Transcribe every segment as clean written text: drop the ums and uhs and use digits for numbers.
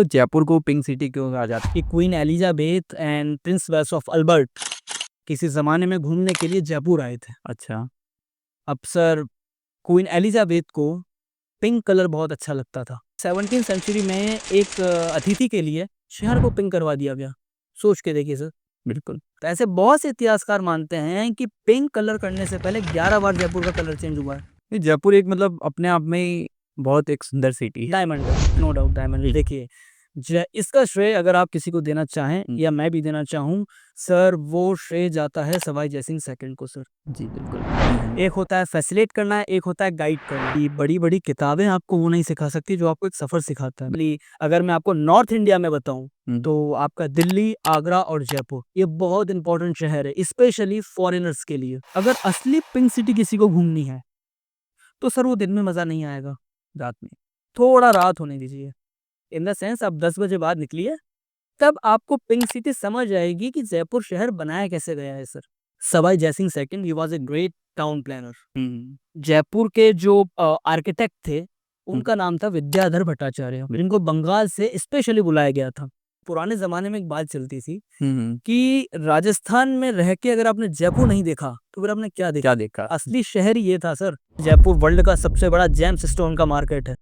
तो जयपुर को pink city क्यों कहा जाता है? कि Queen Elizabeth and Prince Wales of Albert किसी ज़माने में घूमने के लिए जयपुर आए थे। अच्छा। अब सर क्वीन एलिजाबेथ को पिंक कलर बहुत अच्छा लगता था। 17वीं सेंचुरी में एक अतिथि के लिए शहर को पिंक करवा दिया गया। सोच के देखिए सर। बिल्कुल। तो ऐसे बहुत से इतिहासकार मानते हैं कि पिंक कलर करने से पहले 11 बार जयपुर का कलर चेंज हुआ है। ये जयपुर एक मतलब अपने आप में ही बहुत एक सुंदर सिटी है। डायमंड है, नो डाउट डायमंड। देखिए इसका श्रेय अगर आप किसी को देना चाहें या मैं भी देना चाहूँ सर, वो श्रेय जाता है सवाई जयसिंह सेकंड को सर। जी, बिल्कुल। एक होता है फैसिलिटेट करना, एक होता है गाइड करना। ये बड़ी-बड़ी किताबें आपको वो नहीं सिखा सकती जो आपको एक सफ़र सिखाता है। अगर मैं आपको नॉर्थ इंडिया में बताऊँ हुँ। तो आपका दिल्ली, आगरा और जयपुर ये बहुत इंपॉर्टेंट शहर है, स्पेशली फॉरेनर्स के लिए। अगर असली पिंक सिटी किसी को घूमनी है, तो सर वो दिन में मज़ा नहीं आएगा, रात में। थोड़ा रात होने दीजिए। इन द सेंस आप 10 बजे बाद निकलिए, तब आपको पिंक सिटी समझ आएगी कि जयपुर शहर बनाया कैसे गया है sir. Sawai Jai Singh second he was a great town planner. Jaipur के जो आर्किटेक्ट थे, उनका नाम था विद्याधर भट्टाचार्य, जिनको बंगाल से स्पेशली बुलाया गया था। पुराने ज़माने में एक बात चलती थी कि राजस्थान में रह के अगर आपने जयपुर नहीं देखा, तो फिर आपने क्या देखा? क्या देखा? असली शहर ही ये था सर। जयपुर वर्ल्ड का सबसे बड़ा जेम्स स्टोन का मार्केट है।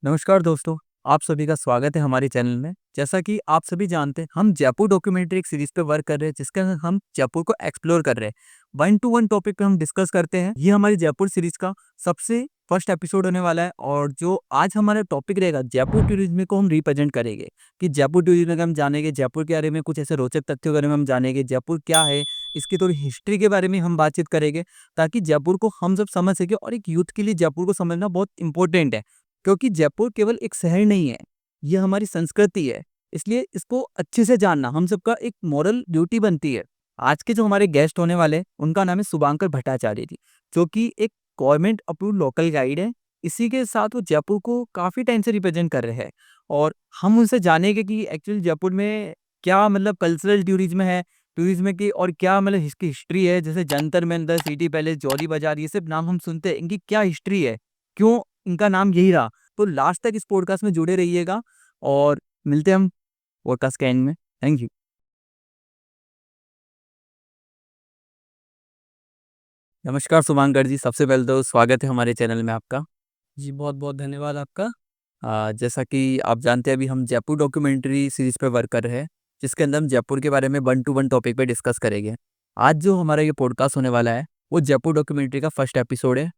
नमस्कार दोस्तों, आप सभी का स्वागत है हमारे चैनल में। जैसा कि आप सभी जानते हैं, हम जयपुर डॉक्यूमेंट्री एक सीरीज पे वर्क कर रहे हैं, जिसके अंदर हम जयपुर को एक्सप्लोर कर रहे हैं। 1 to 1 टॉपिक पे हम डिस्कस करते हैं। ये हमारी जयपुर सीरीज का सबसे फर्स्ट एपिसोड होने वाला है, और जो आज हमारा टॉपिक रहेगा, जयपुर टूरिज्म को हम रिप्रेजेंट करेंगे कि जयपुर टूरिज्म का हम जानेंगे, जयपुर के बारे में कुछ ऐसे रोचक तथ्यों के बारे में हम जानेंगे, जयपुर क्या है, इसकी थोड़ी हिस्ट्री के बारे में हम बातचीत करेंगे, ताकि जयपुर को हम सब समझ सके। और एक यूथ के लिए जयपुर को समझना बहुत इंपॉर्टेंट है, क्योंकि जयपुर केवल एक शहर नहीं है, ये हमारी संस्कृति है। इसलिए इसको अच्छे से जानना हम सबका एक मॉरल ड्यूटी बनती है। आज के जो हमारे गेस्ट होने वाले हैं, उनका नाम है शुभांकर भट्टाचार्य जी, जो कि एक गवर्नमेंट अप्रूव्ड लोकल गाइड है। इसी के साथ वो जयपुर को काफ़ी टाइम से रिप्रेजेंट कर रहे हैं, और हम उनसे जानेंगे कि एक्चुअली जयपुर में क्या मतलब कल्चरल टूरिज्म है, टूरिज्म की, और क्या मतलब इसकी हिस्ट्री है। जैसे जंतर मंतर, सिटी पैलेस, जौहरी बाजार, ये सब नाम हम सुनते हैं, इनकी क्या हिस्ट्री है, क्यों इनका नाम यही रहा। तो लास्ट तक इस पॉडकास्ट में जुड़े रहिएगा, और मिलते हैं हम पॉडकास्ट के एंड में। Thank you. नमस्कार शुभांकर जी, सबसे पहले तो स्वागत है हमारे चैनल में आपका। जी, बहुत-बहुत धन्यवाद आपका। जैसा कि आप जानते हैं, अभी हम जयपुर डॉक्यूमेंट्री सीरीज पे वर्क कर रहे हैं, जिसके अंदर हम जयपुर के बारे में 1 to 1 टॉपिक पे डिस्कस करेंगे। आज जो हमारा ये पॉडकास्ट होने वाला है, वो जयपुर डॉक्यूमेंट्री का फर्स्ट एपिसोड है।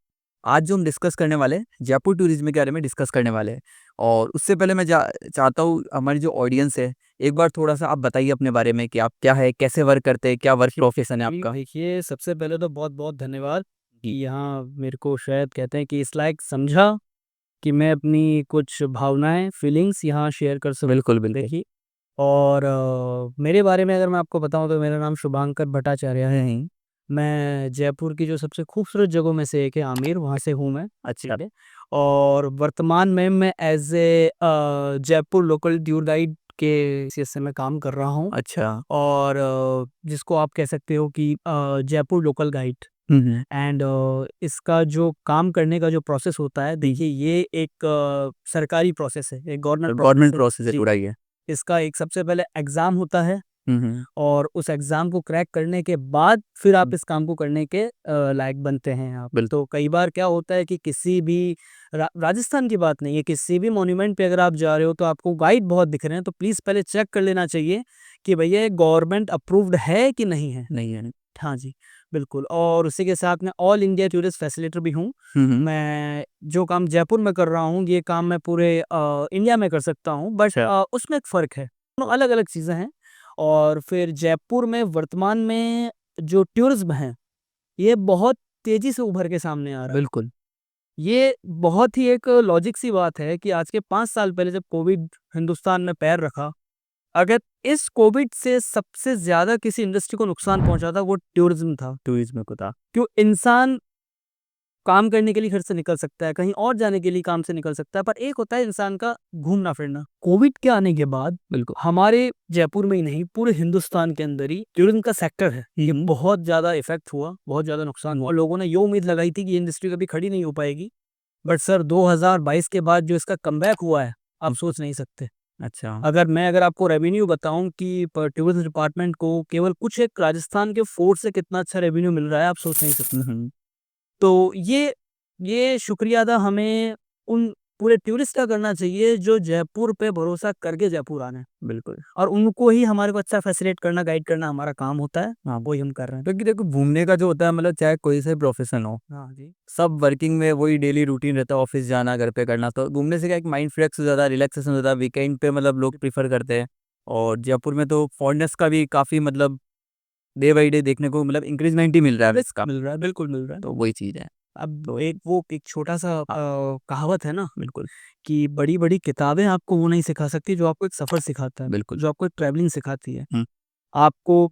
आज जो हम डिस्कस करने वाले हैं, जयपुर टूरिज्म के बारे में डिस्कस करने वाले हैं। और उससे पहले मैं चाहता हूँ हमारी जो ऑडियंस है, एक बार थोड़ा-सा आप बताइए अपने बारे में कि आप क्या है, कैसे वर्क करते हैं, क्या वर्क प्रोफेशन है आपका? देखिए, सबसे पहले तो बहुत-बहुत धन्यवाद कि यहाँ मेरे को शायद कहते हैं कि इस लायक समझा कि मैं अपनी कुछ भावनाएँ, फीलिंग्स यहाँ शेयर कर सकूँ। बिल्कुल, बिल्कुल। देखिए, और मेरे बारे में अगर मैं आपको बताऊँ तो मेरा नाम शुभांकर भट्टाचार्य है। मैं जयपुर की जो सबसे खूबसूरत जगहों में से एक है आमेर, वहाँ से हूँ मैं। अच्छा। और वर्तमान में मैं as a Jaipur local tour guide के हैसियत से मैं काम कर रहा हूँ। अच्छा। और जिसको आप कह सकते हो कि जयपुर लोकल गाइड। एंड इसका जो काम करने का जो प्रोसेस होता है, देखिए ये एक सरकारी प्रोसेस है, एक गवर्नमेंट प्रोसेस गवर्नमेंट है। प्रोसेस है जी, पूरा ये। इसका एक सबसे पहले एग्ज़ाम होता है, हुँ, हुँ। और उस एग्ज़ाम को क्रैक करने के बाद फिर आप इस काम को करने के लायक बनते हैं आप। बिल्कुल। तो कई बार क्या होता है कि किसी भी राजस्थान की बात नहीं है, किसी भी मॉन्यूमेंट पे अगर आप जा रहे हो तो आपको गाइड बहुत दिख रहे हैं, तो प्लीज़ पहले चेक कर लेना चाहिए कि भैया ये गवर्नमेंट अप्रूव्ड है कि नहीं है? नहीं है। हाँ जी, बिल्कुल। और उसी के साथ मैं ऑल इंडिया टूरिस्ट फैसिलिटेटर भी हूँ। हुँ, हुँ। मैं जो काम जयपुर में कर रहा हूँ, ये काम मैं पूरे इंडिया में कर सकता हूँ, बट अच्छा। उसमें एक फ़र्क है। दोनों अलग-अलग चीज़ें हैं। और फिर जयपुर में वर्तमान में जो टूरिज़्म है, ये बहुत तेज़ी से उभर के सामने आ रहा है। बिल्कुल। ये बहुत ही एक लॉजिक सी बात है कि आज के 5 साल पहले जब कोविड हिंदुस्तान में पैर रखा, अगर इस कोविड से सबसे ज़्यादा किसी इंडस्ट्री को नुकसान पहुँचा था, वो टूरिज़्म था। टूरिज्म को था। क्यों? इंसान काम करने के लिए घर से निकल सकता है, कहीं और जाने के लिए काम से निकल सकता है, पर एक होता है इंसान का घूमना-फिरना। कोविड के आने के बाद बिल्कुल। हमारे जयपुर में ही नहीं, पूरे हिंदुस्तान के अंदर ही टूरिज़्म का सेक्टर है, ये बहुत ज़्यादा इफ़ेक्ट हुआ, बहुत ज़्यादा नुकसान हुआ। लोगों ने ये उम्मीद लगाई थी कि ये इंडस्ट्री कभी खड़ी नहीं हो पाएगी, बट सर 2022 के बाद जो इसका कमबैक हुआ है, आप सोच नहीं सकते। अच्छा। अगर आपको रेवेन्यू बताऊं कि टूरिज्म डिपार्टमेंट को केवल कुछ एक राजस्थान के फोर्ट से कितना अच्छा रेवेन्यू मिल रहा है, आप सोच नहीं सकते। तो ये शुक्रिया अदा हमें उन पूरे टूरिस्ट का करना चाहिए जो जयपुर पे भरोसा करके जयपुर आ रहे हैं। बिल्कुल। और उनको ही हमारे को अच्छा फैसिलिटेट करना, गाइड करना हमारा काम होता है। हाँ, वही हम कर रहे हैं। क्योंकि देखो घूमने का जो होता है मतलब चाहे कोई से प्रोफेशन हो, हाँ जी। सब वर्किंग में वही डेली रूटीन रहता है, ऑफिस जाना घर पे करना, तो घूमने से क्या एक माइंड फ्रेश हो जाता है, रिलैक्सेशन हो जाता है, वीकेंड पे मतलब लोग प्रीफर करते हैं। और जयपुर में तो फॉरेनर्स का भी काफ़ी मतलब डे बाई डे देखने को मतलब इंक्रीजमेंट ही मिल रहा है इसका, मिल रहा है, बिल्कुल मिल रहा है। तो वही चीज़ है। अब तो एक छोटा सा कहावत है ना बिल्कुल। कि बड़ी बड़ी किताबें आपको वो नहीं सिखा सकती जो आपको एक सफर सिखाता है, बिल्कुल। जो आपको एक ट्रैवलिंग सिखाती है। हम्म। आपको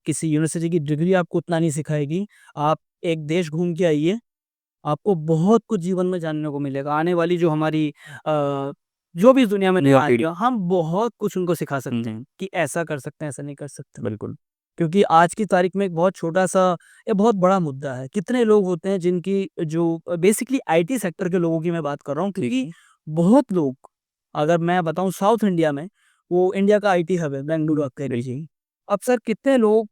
किसी यूनिवर्सिटी की डिग्री आपको उतना नहीं सिखाएगी। आप एक देश घूम के आइए, आपको बहुत कुछ जीवन में जानने को मिलेगा। आने वाली जो हमारी जो भी इस दुनिया में नया नया पीढ़ी। आएगा, हम बहुत कुछ उनको सिखा सकते हैं हम्म। कि ऐसा कर सकते हैं, ऐसा नहीं कर सकते। बिल्कुल। क्योंकि आज की तारीख में एक बहुत छोटा-सा या बहुत बड़ा मुद्दा है। कितने लोग होते हैं जिनकी जो बेसिकली आईटी सेक्टर के लोगों की मैं बात कर रहा हूँ, ठीक क्योंकि है। बहुत लोग, अगर मैं बताऊँ साउथ इंडिया में, वो इंडिया का आईटी हब है, बेंगलुरु आप कह बिल्कुल। लीजिए। अब सर कितने लोग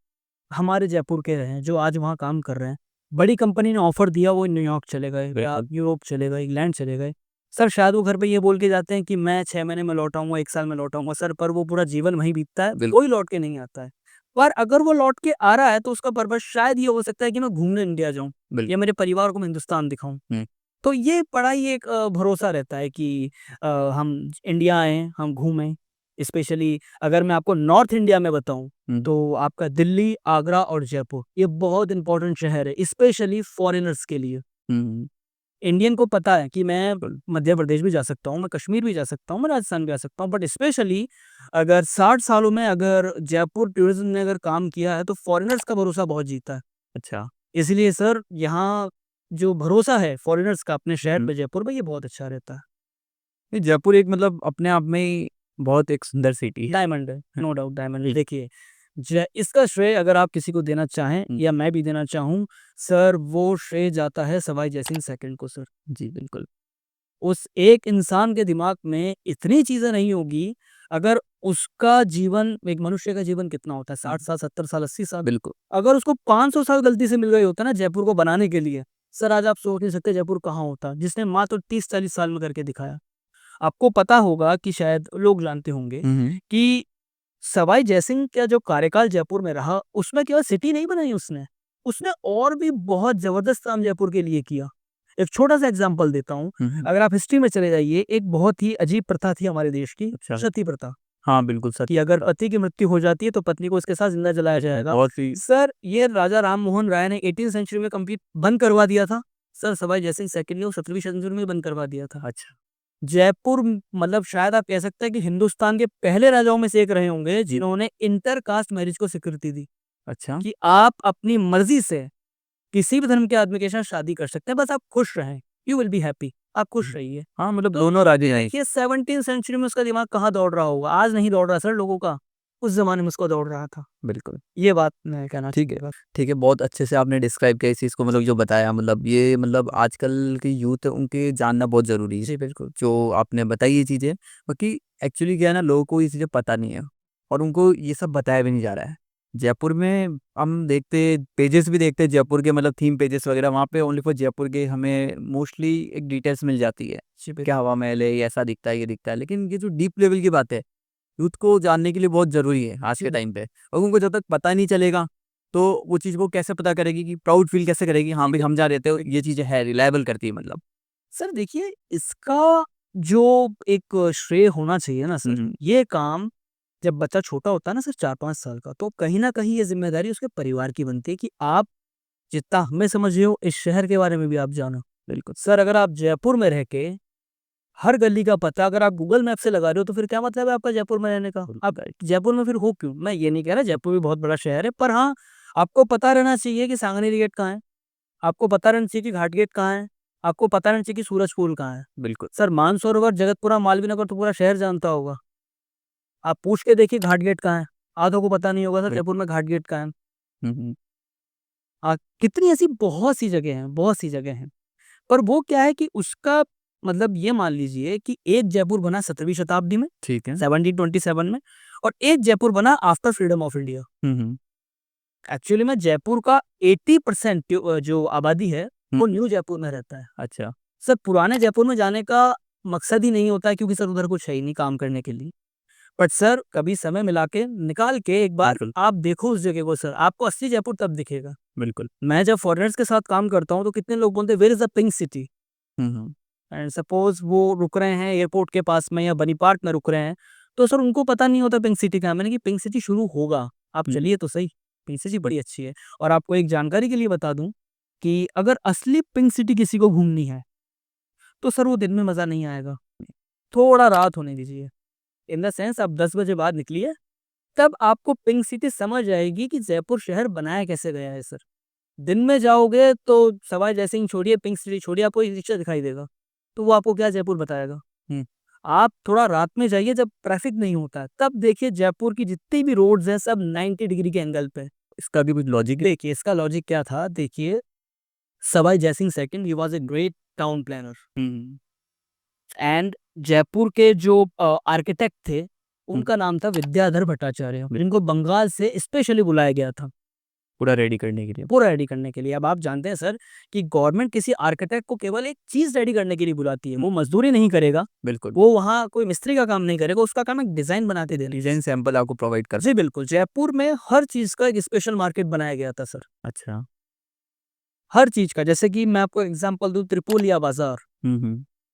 हमारे जयपुर के हैं जो आज वहाँ काम कर रहे हैं। बड़ी कंपनी ने ऑफर दिया, वो न्यूयॉर्क चले गए या बिल्कुल। यूरोप चले गए, इंग्लैंड चले गए। सर शायद वो घर पे ये बोल के जाते हैं कि मैं 6 महीने में लौट आऊँगा, 1 साल में लौट आऊँगा सर, पर वो पूरा जीवन वहीं बीतता है, बिल्कुल। कोई लौट के नहीं आता है। पर अगर वो लौट के आ रहा है तो उसका पर्पस शायद ये हो सकता है कि मैं घूमने इंडिया जाऊँ बिल्कुल। या मेरे परिवार को मैं हिंदुस्तान दिखाऊँ। हम्म। तो ये बड़ा ही एक भरोसा रहता है कि हम इंडिया आएँ, हम घूमें। स्पेशली अगर मैं आपको नॉर्थ इंडिया में बताऊँ, हम्म। तो आपका दिल्ली, आगरा और जयपुर ये बहुत इम्पोर्टेंट शहर है, स्पेशली फॉरेनर्स के लिए। हम्म। इंडियन को पता है कि मैं बिल्कुल। मध्य प्रदेश भी जा सकता हूँ, मैं कश्मीर भी जा सकता हूँ, मैं राजस्थान भी जा सकता हूँ, बट स्पेशली अगर 60 सालों में अगर जयपुर टूरिज्म ने अगर काम किया है, तो फॉरेनर्स का भरोसा बहुत जीता है। अच्छा। इसलिए सर यहाँ जो भरोसा है फॉरेनर्स का अपने शहर हम्म। पे जयपुर में, ये बहुत अच्छा रहता है। ये जयपुर एक मतलब अपने आप में ही बहुत एक सुंदर सिटी है। डायमंड है, नो डाउट डायमंड है। जी। देखिए, इसका श्रेय अगर आप किसी को देना चाहें हम्म। या मैं भी देना चाहूँ, सर वो श्रेय जाता है सवाई जयसिंह सेकंड को सर। जी बिल्कुल। उस एक इंसान के दिमाग में इतनी चीज़ें नहीं होगी, अगर उसका जीवन, एक मनुष्य का जीवन कितना होता है? 60 साल, 70 साल, 80 साल। बिल्कुल। अगर उसको 500 साल गलती से मिल गए होते ना जयपुर को बनाने के लिए, सर आज आप सोच नहीं सकते जयपुर कहाँ होता, जिसने मात्र 30-40 साल में करके दिखाया। आपको पता होगा कि शायद लोग जानते होंगे हम्म। कि सवाई जयसिंह का जो कार्यकाल जयपुर में रहा, उसमें केवल सिटी नहीं बनाई उसने, उसने और भी बहुत ज़बरदस्त काम जयपुर के लिए किया। एक छोटा-सा एग्ज़ाम्पल देता हूँ, हम्म। अगर आप हिस्ट्री में चले जाइए, एक बहुत ही अजीब प्रथा थी हमारे देश की, अच्छा। सती प्रथा, हाँ बिल्कुल सच। कि अगर पति की मृत्यु हो जाती है, तो पत्नी को उसके साथ ज़िंदा जलाया जाएगा। बहुत ही। सर, ये राजा राम मोहन राय ने 18वीं सेंचुरी में कंप्लीट बंद करवा दिया था। सर, सवाई जयसिंह सेकंड ने वो 17वीं सेंचुरी में बंद करवा दिया था। अच्छा। जयपुर मतलब शायद आप कह सकते हैं कि हिंदुस्तान के पहले राजाओं में से एक रहे होंगे जिन्होंने इंटर कास्ट मैरिज को स्वीकृति दी, अच्छा। कि आप अपनी मर्जी से किसी भी धर्म के आदमी के साथ शादी कर सकते हैं, बस आप खुश रहें, यू विल बी हैप्पी, आप खुश रहिए। हाँ मतलब तो दोनों राज्य हैं। देखिए 17वीं सेंचुरी में उसका दिमाग कहाँ दौड़ रहा होगा, आज नहीं दौड़ रहा सर लोगों का, उस जमाने में उसको दौड़ रहा था। बिल्कुल। ये बात मैं कहना ठीक है। चाहूंगा। ठीक है, बहुत अच्छे से आपने डिस्क्राइब किया इस चीज़ को, मतलब जो बताया मतलब ये मतलब आजकल के यूथ है उनके जानना बहुत ज़रूरी है, जी बिल्कुल। जो आपने बताई ये चीज़ें। बाकी एक्चुअली क्या है ना, लोगों को ये चीज़ें पता नहीं है और उनको ये सब बताया भी नहीं जा रहा है। जयपुर में हम देखते पेजेस भी देखते हैं जयपुर के, मतलब थीम पेजेस वगैरह, वहाँ पे ओनली फॉर जयपुर के हमें मोस्टली एक डिटेल्स मिल जाती है, जी क्या बिल्कुल। हवा महल है, ये ऐसा दिखता है, ये दिखता है, लेकिन ये जो डीप लेवल की बात है यूथ को जानने के लिए बहुत ज़रूरी है आज जी के बिल्कुल। टाइम पे। और उनको जब तक पता नहीं चलेगा तो वो चीज़ वो कैसे पता करेगी, कि प्राउड फील कैसे करेगी, हाँ भाई हम जा रहे थे, ये चीज़ें है रिलायबल करती है मतलब। सर देखिए, इसका जो एक श्रेय होना चाहिए ना सर, हम्म। ये काम जब बच्चा छोटा होता है ना सर 4-5 साल का, तो कहीं न कहीं ये ज़िम्मेदारी उसके परिवार की बनती है कि आप जितना हमें समझे हो, इस शहर के बारे में भी आप जानो। बिल्कुल। सर अगर आप जयपुर में रह के हर गली का पता अगर आप गूगल मैप से लगा रहे हो, तो फिर क्या मतलब है आपका जयपुर में रहने का? आप राइट। जयपुर में फिर हो क्यों? मैं ये नहीं कह रहा जयपुर भी बहुत बड़ा शहर है, पर हाँ, आपको पता रहना चाहिए कि सांगनेरी गेट कहाँ है, आपको पता रहना चाहिए कि घाट गेट कहाँ है, आपको पता रहना चाहिए कि सूरजकुंड कहाँ है। बिल्कुल। सर मानसरोवर, जगतपुरा, मालवीय नगर तो पूरा शहर जानता होगा। आप पूछ के देखिए घाट गेट कहाँ है? आधों को पता नहीं होगा सर बिल्कुल। जयपुर में घाट गेट कहाँ है। हम्म। कितनी ऐसी बहुत सी जगह हैं, बहुत सी जगह हैं। पर वो क्या है कि उसका मतलब ये मान लीजिए कि एक जयपुर बना 17वीं शताब्दी में, ठीक है। 1727 में, और एक जयपुर बना after freedom of India. Actually में जयपुर का 80% जो आबादी है वो न्यू जयपुर में रहता है। अच्छा। सर पुराने जयपुर में जाने का मकसद ही नहीं होता है, क्योंकि सर उधर कुछ है ही नहीं काम करने के लिए। बट सर कभी समय मिला के निकाल के एक बार बिल्कुल। आप देखो उस जगह को, सर आपको असली जयपुर तब दिखेगा। बिल्कुल। मैं जब फॉरेनर्स के साथ काम करता हूँ तो कितने लोग बोलते हैं where is the pink city, hmm. And suppose वो रुक रहे हैं एयरपोर्ट के पास में या बनी पार्क में रुक रहे हैं, तो सर उनको पता नहीं होता पिंक सिटी का है। मैंने कि पिंक सिटी शुरू होगा, आप चलिए तो सही, पिंक सिटी बड़ी अच्छी है। और आपको एक जानकारी के लिए बता दूं कि अगर असली पिंक सिटी किसी को घूमनी है तो सर वो दिन में मज़ा नहीं आएगा, थोड़ा रात होने दीजिए। इन द सेंस आप 10 बजे बाद निकलिए, तब आपको पिंक सिटी समझ आएगी कि जयपुर शहर बनाया कैसे गया है सर। दिन में जाओगे तो सवाई जय सिंह छोड़िए, पिंक सिटी छोड़िए, आपको एक रिक्शा दिखाई देगा, तो वो आपको क्या जयपुर बताएगा। आप थोड़ा रात में जाइए जब ट्रैफिक नहीं होता है, तब देखिए जयपुर की जितनी भी रोड्स हैं सब 90 डिग्री के एंगल पे। इसका भी कुछ लॉजिक है? देखिए इसका लॉजिक क्या था, देखिए Sawai Jai Singh second he was a great town planner, and Jaipur के जो आर्किटेक्ट थे उनका नाम था विद्याधर भट्टाचार्य, जिनको बंगाल से स्पेशली बुलाया गया था पूरा रेडी करने के लिए। पूरा रेडी करने के लिए। अब आप जानते हैं सर कि गवर्नमेंट किसी आर्किटेक्ट को केवल एक चीज रेडी करने के लिए बुलाती है, वो मजदूरी नहीं करेगा, बिल्कुल। वो वहाँ कोई मिस्त्री का काम नहीं करेगा, उसका काम एक डिजाइन बनाते देना। डिजाइन सैंपल आपको प्रोवाइड कर। जी बिल्कुल, जयपुर में हर चीज का एक स्पेशल मार्केट बनाया गया था सर, अच्छा। हर चीज का। जैसे कि मैं आपको एग्जांपल दूं, त्रिपोलिया बाजार।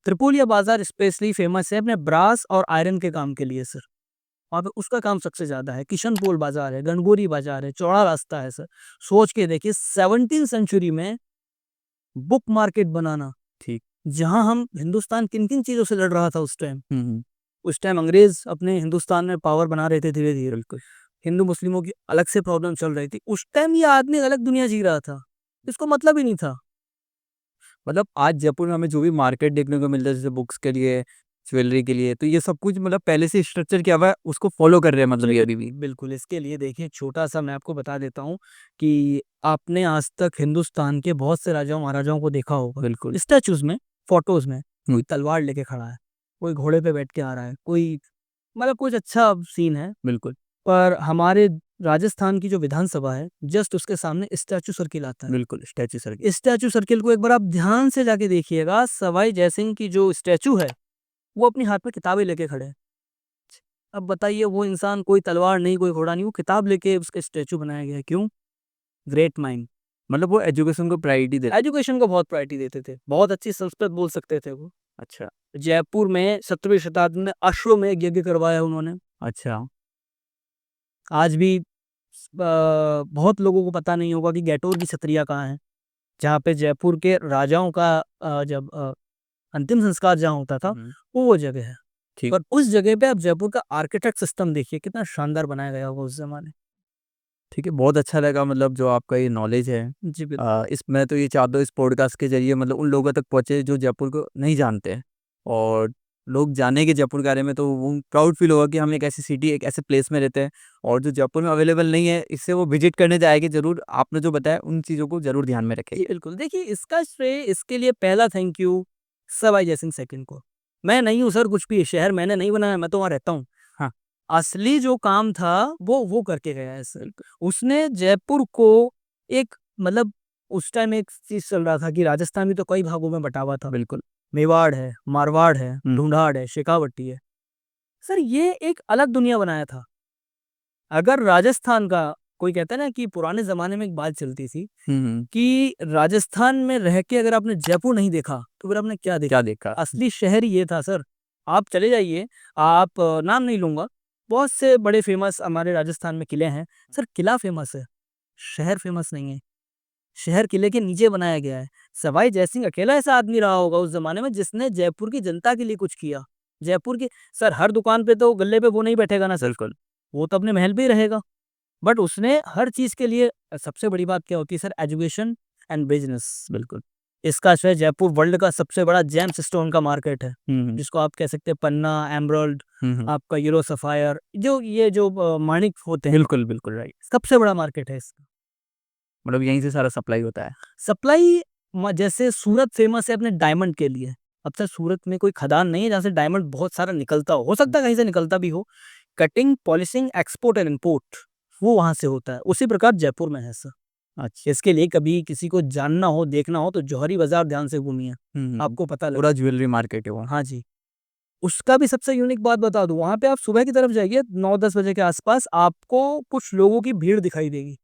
त्रिपोलिया बाजार स्पेशली फेमस है अपने ब्रास और आयरन के काम के लिए सर, वहाँ पे उसका काम सबसे ज्यादा है। किशनपोल बाजार है, गणगौरी बाजार है, चौड़ा रास्ता है सर। सोच के देखिए 17वीं सेंचुरी में बुक मार्केट बनाना, ठीक। जहां हम हिंदुस्तान किन किन चीजों से लड़ रहा था उस टाइम अंग्रेज अपने हिंदुस्तान में पावर बना रहे थे धीरे धीरे, बिल्कुल। हिंदू मुस्लिमों की अलग से प्रॉब्लम चल रही थी, उस टाइम ये आदमी अलग दुनिया जी रहा था, इसको मतलब ही नहीं था। मतलब आज जयपुर में हमें जो भी मार्केट देखने को मिलता है, जैसे बुक्स के लिए, ज्वेलरी के लिए, तो ये सब कुछ मतलब पहले से स्ट्रक्चर किया हुआ है, उसको फॉलो कर रहे हैं मतलब ये अभी भी। बिल्कुल, इसके लिए देखिए छोटा सा मैं आपको बता देता हूँ कि आपने आज तक हिंदुस्तान के बहुत से राजाओं महाराजाओं को देखा होगा, बिल्कुल। स्टैचूज में, फोटोज में, कोई तलवार लेके खड़ा है, कोई घोड़े पे बैठ के आ रहा है, कोई मतलब कुछ अच्छा सीन है। बिल्कुल। पर हमारे राजस्थान की जो विधानसभा है, जस्ट उसके सामने स्टैचू सर्किल आता है। बिल्कुल स्टैचू सर। स्टैचू सर्किल को एक बार आप ध्यान से जाके देखिएगा, सवाई जयसिंह की जो स्टैचू है वो अपने हाथ में किताबें लेके खड़े हैं। अब बताइए वो इंसान, कोई तलवार नहीं, कोई घोड़ा नहीं, वो किताब लेके उसका स्टैचू बनाया गया है। क्यों? Great mind. मतलब वो एजुकेशन को प्रायोरिटी दे। एजुकेशन को बहुत प्रायोरिटी देते थे, बहुत अच्छी संस्कृत बोल सकते थे वो। अच्छा। जयपुर में 17वीं शताब्दी में अश्वमेध यज्ञ करवाया उन्होंने। अच्छा। आज भी बहुत लोगों को पता नहीं होगा कि गैटोर की छतरिया कहाँ है, जहाँ पे जयपुर के राजाओं का जब अंतिम संस्कार जहाँ होता था वो जगह है। ठीक। पर उस जगह पे आप जयपुर का आर्किटेक्ट सिस्टम देखिए, कितना शानदार बनाया गया होगा उस जमाने। ठीक है, बहुत अच्छा लगा मतलब जो आपका ये नॉलेज है। जी बिल्कुल। इस मैं तो ये चाहता हूँ इस पॉडकास्ट के जरिए मतलब उन लोगों तक पहुँचे जो जयपुर को नहीं जानते हैं, और लोग जानेंगे जयपुर के बारे में तो वो प्राउड फील होगा कि हम एक ऐसी सिटी, एक ऐसे प्लेस में रहते हैं, और जो जयपुर में अवेलेबल नहीं है, इससे वो विजिट करने जाएंगे ज़रूर। आपने जो बताया उन चीज़ों को ज़रूर ध्यान में जी रखेंगे। बिल्कुल, देखिए इसका श्रेय इसके लिए पहला thank you Sawai Jai Singh second को। मैं नहीं हूँ सर कुछ भी, शहर मैंने नहीं बनाया, मैं तो वहाँ रहता हूँ। हाँ। असली जो काम था वो करके गया है सर। उसने जयपुर को एक मतलब, उस टाइम एक चीज चल रहा था कि राजस्थान भी तो कई भागों में बटा हुआ था। बिल्कुल। मेवाड़ है, मारवाड़ है, ढूंढाड़ है, शेखावटी है। सर ये एक अलग दुनिया बनाया था। अगर राजस्थान का, कोई कहता है ना कि पुराने जमाने में एक बात चलती थी कि राजस्थान में रह के अगर आपने जयपुर नहीं देखा तो फिर आपने क्या देखा। क्या देखा? असली शहर ये था सर। आप चले जाइए, आप नाम नहीं लूंगा, बहुत से बड़े फेमस हमारे राजस्थान में किले हैं सर, किला फेमस है, शहर फेमस नहीं है। शहर किले के नीचे बनाया गया है। सवाई जयसिंह अकेला ऐसा आदमी रहा होगा उस जमाने में जिसने जयपुर की जनता के लिए कुछ किया। जयपुर की सर हर दुकान पे तो गल्ले पे वो नहीं बैठेगा ना सर, बिल्कुल। वो तो अपने महल पे ही रहेगा। बट उसने हर चीज के लिए, सबसे बड़ी बात क्या होती है सर, एजुकेशन एंड बिजनेस। बिल्कुल। इसका श्रेय जयपुर वर्ल्ड का सबसे बड़ा जेम्स स्टोन का मार्केट है, जिसको आप कह सकते हैं पन्ना, एमरल्ड, आपका यूरो सफायर, जो ये जो माणिक होते हैं, बिल्कुल। बिल्कुल राइट। सबसे बड़ा मार्केट है इसका। मतलब यहीं से सारा सप्लाई होता है। सप्लाई जैसे सूरत फेमस है अपने डायमंड के लिए, अब सर सूरत में कोई खदान नहीं है जहाँ से डायमंड बहुत सारा निकलता हो सकता है कहीं से निकलता भी हो। Cutting, polishing, export and import वो वहाँ से होता है। उसी प्रकार जयपुर में है सर। अच्छा। इसके लिए कभी किसी को जानना हो, देखना हो तो जौहरी बाजार ध्यान से घूमिए, आपको पता लगे। पूरा ज्वेलरी मार्केट है वो। हाँ जी। उसका भी सबसे यूनिक बात बता दूं, वहाँ पे आप सुबह की तरफ जाइए 9-10 बजे के आसपास, आपको कुछ लोगों की भीड़ दिखाई देगी।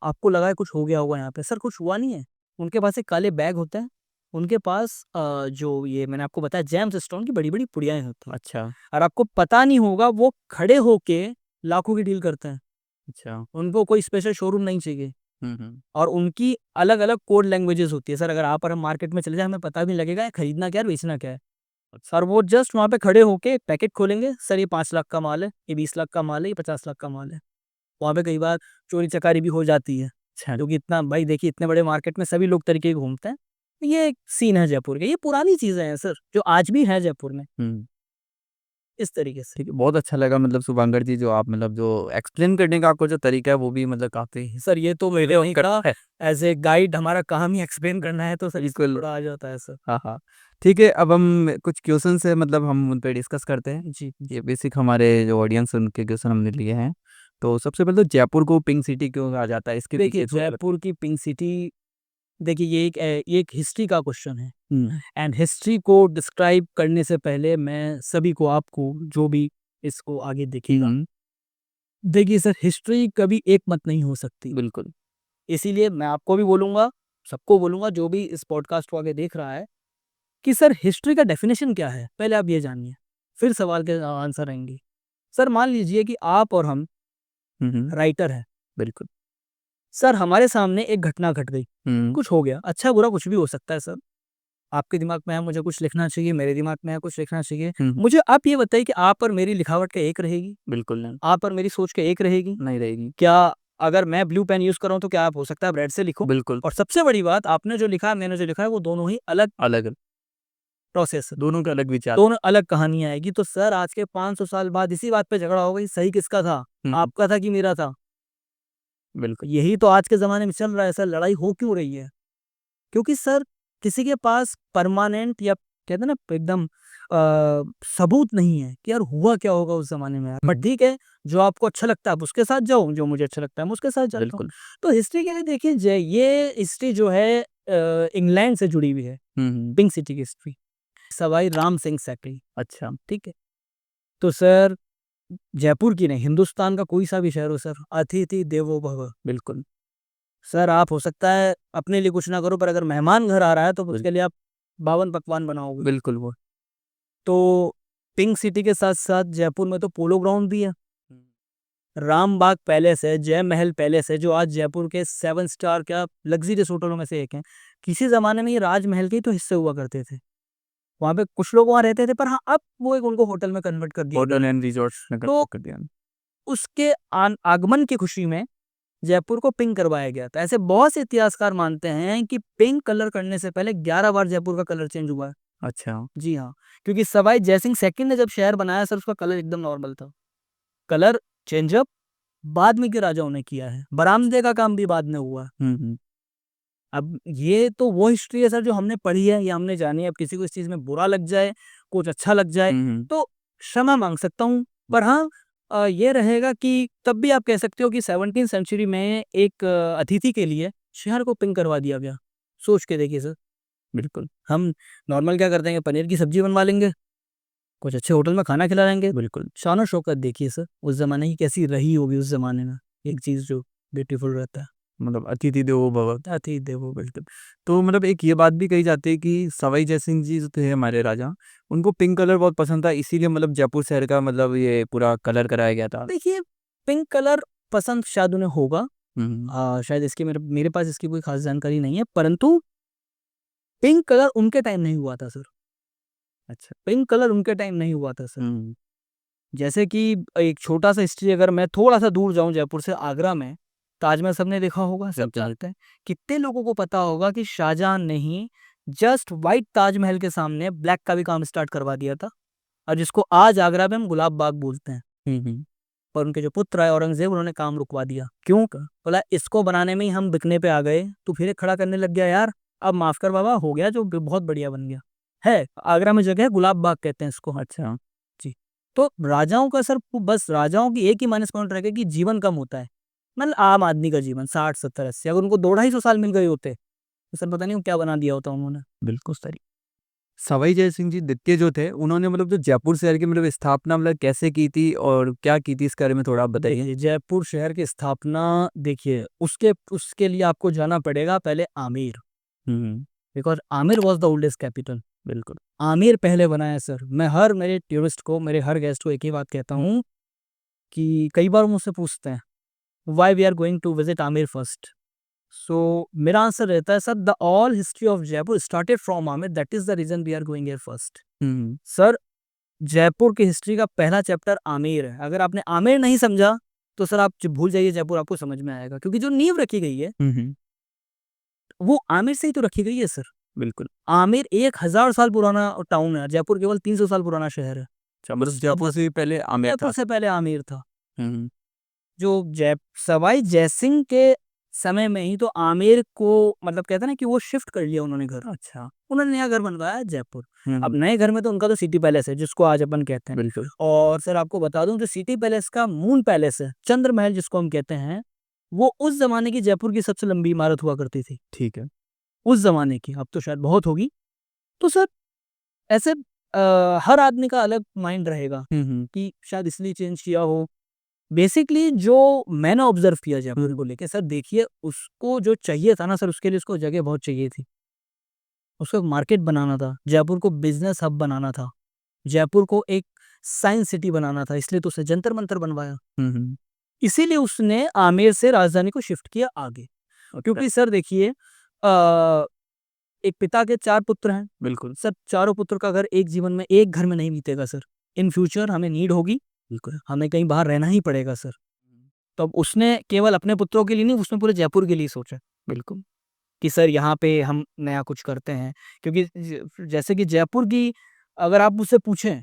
आपको लगा है कुछ हो गया होगा यहाँ पे, सर कुछ हुआ नहीं है। उनके पास एक काले बैग होते हैं, उनके पास जो ये मैंने आपको बताया जेम्स स्टोन की बड़ी बड़ी पुड़ियाएं होती हैं। अच्छा। और आपको पता नहीं होगा वो खड़े होके लाखों की डील करते हैं। अच्छा। उनको कोई स्पेशल शोरूम नहीं चाहिए। हम्म। और उनकी अलग अलग कोड लैंग्वेजेस होती है सर। अगर आप और हम मार्केट में चले जाए हमें पता भी नहीं लगेगा खरीदना क्या है बेचना क्या है। सर वो जस्ट वहाँ पे खड़े होके एक पैकेट खोलेंगे, सर ये 5 लाख का माल है, ये 20 लाख का माल है, ये 50 लाख का माल है। वहाँ पे कई बार चोरी चकारी भी हो जाती है, अच्छा। क्योंकि इतना भाई देखिए इतने बड़े मार्केट में सभी लोग तरीके के घूमते हैं। ये एक सीन है जयपुर के, ये पुरानी चीजें हैं सर जो आज भी है जयपुर में हम्म। इस तरीके से। ठीक है, बहुत अच्छा लगा मतलब शुभांकर जी, जो आप मतलब जो एक्सप्लेन करने का आपको जो तरीका है वो भी मतलब काफी सर ये तो मेरे वहीं का है। एज ए गाइड हमारा काम ही एक्सप्लेन करना है, तो सर इसमें बिल्कुल। थोड़ा आ जाता है सर। हाँ हाँ। ठीक है, अब हम कुछ क्वेश्चन है मतलब हम उन पे डिस्कस करते हैं। जी ये बेसिक हमारे जो ऑडियंस उनके क्वेश्चन हमने लिए हैं। तो सबसे पहले तो जयपुर को पिंक सिटी क्यों कहा जाता है, इसके देखिए, पीछे थोड़ा जयपुर की पिंक सिटी, देखिए ये एक हिस्ट्री का क्वेश्चन है। एंड हिस्ट्री को डिस्क्राइब करने से पहले मैं सभी को, आपको जो भी इसको आगे देखेगा, देखिए सर हिस्ट्री कभी एक मत नहीं हो सकती। बिल्कुल। इसीलिए मैं आपको भी बोलूंगा, सबको बोलूंगा जो भी इस पॉडकास्ट को आगे देख रहा है, कि सर हिस्ट्री का डेफिनेशन क्या है पहले आप ये जानिए, फिर सवाल के आंसर आएंगे। सर मान लीजिए कि आप और हम हम्म। राइटर हैं। बिल्कुल। सर हमारे सामने एक घटना घट गई, हम्म। कुछ हो गया, अच्छा बुरा कुछ भी हो सकता है सर। आपके दिमाग में है मुझे कुछ लिखना चाहिए, मेरे दिमाग में है कुछ लिखना चाहिए। हम्म। मुझे आप ये बताइए कि आप और मेरी लिखावट क्या एक रहेगी? बिल्कुल नहीं। आप और मेरी सोच क्या एक रहेगी? नहीं रहेगी। क्या अगर मैं ब्लू पेन यूज कर रहा हूँ तो क्या आप हो सकता है रेड से लिखो? बिल्कुल। और सबसे बड़ी बात, आपने जो लिखा है मैंने जो लिखा है वो दोनों ही अलग अलग। प्रोसेस, दोनों के अलग विचार। दोनों अलग कहानियां आएगी। तो सर आज के 500 साल बाद इसी बात पे झगड़ा होगा कि सही किसका था, हम्म। आपका था कि मेरा था। बिल्कुल। यही तो आज के जमाने में चल रहा है सर। लड़ाई हो क्यों रही है? क्योंकि सर किसी के पास परमानेंट या कहते हैं ना एकदम सबूत नहीं है कि यार हुआ क्या होगा उस जमाने में। बट ठीक है, जो आपको अच्छा लगता है आप उसके साथ जाओ, जो मुझे अच्छा लगता है मैं उसके साथ जाता हूँ। बिल्कुल। तो हिस्ट्री के लिए देखिए ये हिस्ट्री जो है इंग्लैंड से जुड़ी हुई है, हम्म। पिंक सिटी की हिस्ट्री। सवाई राम सिंह सैकड़ी, अच्छा। ठीक है। तो सर जयपुर की नहीं, हिंदुस्तान का कोई सा भी शहर हो सर, अतिथि देवो भव। बिल्कुल। सर आप हो सकता है अपने लिए कुछ ना करो, पर अगर मेहमान घर आ रहा है तो उसके लिए आप 52 पकवान बनाओगे। बिल्कुल वो। तो पिंक सिटी के साथ साथ जयपुर में तो पोलो ग्राउंड भी है, रामबाग पैलेस है, जय महल पैलेस है, जो आज जयपुर के 7 स्टार क्या लग्जरियस होटलों में से एक है। किसी जमाने में ये राजमहल के ही तो हिस्से हुआ करते थे। वहां पे कुछ लोग वहां रहते थे, पर हाँ अब वो एक उनको होटल में कन्वर्ट कर दिया होटल गया। एंड रिजॉर्ट्स में तो कर दिया। उसके आगमन की खुशी में जयपुर को पिंक करवाया गया था। ऐसे बहुत से इतिहासकार मानते हैं कि पिंक कलर करने से पहले 11 बार जयपुर का कलर चेंज हुआ है। अच्छा। जी हाँ, क्योंकि सवाई जयसिंह सेकंड ने जब शहर बनाया सर उसका कलर एकदम नॉर्मल था। कलर चेंजअप बाद में के राजाओं ने किया है, बरामदे का काम भी बाद में हुआ है। हम्म। अब ये तो वो हिस्ट्री है सर जो हमने पढ़ी है या हमने जानी है। अब किसी को इस चीज में बुरा लग जाए, कुछ अच्छा लग जाए तो क्षमा मांग सकता हूँ। पर हाँ ये रहेगा कि तब भी आप कह सकते हो कि 17वीं सेंचुरी में एक अतिथि के लिए शहर को पिंक करवा दिया गया। सोच के देखिए सर, बिल्कुल। हम नॉर्मल क्या करते हैं, पनीर की सब्जी बनवा लेंगे, कुछ अच्छे होटल में खाना खिला लेंगे। बिल्कुल। शान और शौकत देखिए सर उस जमाने की कैसी रही होगी उस जमाने में। एक चीज जो ब्यूटीफुल रहता है, मतलब अतिथि देवो भव। अतिथि देवो भव। बिल्कुल। तो मतलब एक ये बात भी कही जाती है कि सवाई जयसिंह जी जो थे हमारे राजा, उनको पिंक कलर बहुत पसंद था, इसीलिए मतलब जयपुर शहर का मतलब ये पूरा कलर कराया गया था। देखिए पिंक कलर पसंद शायद उन्हें होगा, हम्म। शायद इसकी मेरे पास इसकी कोई खास जानकारी नहीं है, परंतु पिंक कलर उनके टाइम नहीं हुआ था सर। अच्छा। पिंक कलर उनके टाइम नहीं हुआ था सर। हम्म। जैसे कि एक छोटा सा हिस्ट्री, अगर मैं थोड़ा सा दूर जाऊं जयपुर से, आगरा में ताजमहल सबने देखा होगा, सब जानते हैं। कितने लोगों को पता होगा कि शाहजहां ने ही जस्ट व्हाइट ताजमहल के सामने ब्लैक का भी काम स्टार्ट करवा दिया था, और जिसको आज आगरा में हम गुलाब बाग बोलते हैं। हम्म। पर उनके जो पुत्र आए औरंगजेब, उन्होंने काम रुकवा दिया। क्यों? बोला इसको बनाने में ही हम बिकने पे आ गए, तू फिर खड़ा करने लग गया यार, अब माफ कर बाबा, हो गया जो बहुत बढ़िया बन गया। है, आगरा में जगह है, गुलाब बाग कहते हैं इसको। अच्छा। जी। तो राजाओं का सर बस राजाओं की एक ही माइनस पॉइंट रहेगा कि जीवन कम होता है। मतलब आम आदमी का जीवन 60, 70, 80, अगर उनको 2-250 साल मिल गए होते, तो सर पता नहीं वो क्या बना दिया होता उन्होंने। बिल्कुल सही। सवाई जय सिंह जी द्वितीय जो थे, उन्होंने मतलब जो जयपुर शहर की मतलब स्थापना मतलब कैसे की थी और क्या की थी, इसके बारे में थोड़ा आप बताइए। देखिए, जयपुर शहर की स्थापना, देखिए उसके उसके लिए आपको जाना पड़ेगा पहले आमेर, हुँ, because Amer was the oldest capital. बिल्कुल। आमेर पहले बना है सर। मैं हर मेरे टूरिस्ट को, मेरे हर गेस्ट को एक ही बात कहता हूँ कि कई बार वो मुझसे पूछते हैं, why we are going to visit Amer first? So मेरा आंसर रहता है, sir the all history of Jaipur started from Amer, that is the reason we are going here first. Hmm, sir, Jaipur की हिस्ट्री का पहला चैप्टर आमेर है। अगर आपने आमेर नहीं समझा, तो सर आप भूल जाइए जयपुर, आपको समझ में आएगा। क्योंकि जो नींव रखी गई है, हुँ, वो आमेर से ही तो रखी गई है सर। बिल्कुल। आमेर 1000 साल पुराना टाउन है, जयपुर केवल 300 साल पुराना शहर है। अच्छा, मतलब अब जयपुर से भी पहले आमेर जयपुर था। से पहले आमेर था। हुँ, जो जय सवाई जयसिंह के समय में ही तो आमेर को, मतलब कहते हैं ना कि वो शिफ्ट कर लिया उन्होंने घर। अच्छा। उन्होंने नया घर बनवाया जयपुर। अब हुँ, नए घर में तो उनका तो सिटी पैलेस है, जिसको आज अपन कहते हैं। बिल्कुल। और सर आपको बता दूं, जो सिटी पैलेस का मून पैलेस है, चंद्र महल जिसको हम कहते हैं, वो उस जमाने की जयपुर की सबसे लंबी इमारत हुआ करती थी। ठीक है। उस जमाने की, अब तो शायद बहुत होगी। तो सर ऐसे हर आदमी का अलग माइंड रहेगा हुँ, हुँ, कि शायद इसलिए चेंज किया हो। बेसिकली जो मैंने ऑब्जर्व किया जयपुर को लेके, सर देखिए उसको जो चाहिए था ना सर, उसके लिए उसको जगह बहुत चाहिए थी। उसको मार्केट बनाना था, जयपुर को बिजनेस हब बनाना था, जयपुर को एक साइंस सिटी बनाना था, इसलिए तो उसे जंतर मंतर बनवाया। हुँ, हुँ, इसीलिए उसने आमेर से राजधानी को शिफ्ट किया आगे। अच्छा, क्योंकि सर देखिए, अ, एक पिता के 4 पुत्र हैं। बिल्कुल, सर चारों पुत्र का घर एक जीवन में एक घर में नहीं बीतेगा सर। इन फ्यूचर हमें नीड होगी, बिल्कुल। हमें कहीं बाहर रहना ही पड़ेगा सर। तो अब उसने केवल अपने पुत्रों के लिए नहीं, उसने पूरे जयपुर के लिए सोचा बिल्कुल। कि सर यहाँ पे हम नया कुछ करते हैं। क्योंकि जैसे कि जयपुर की, अगर आप मुझसे पूछें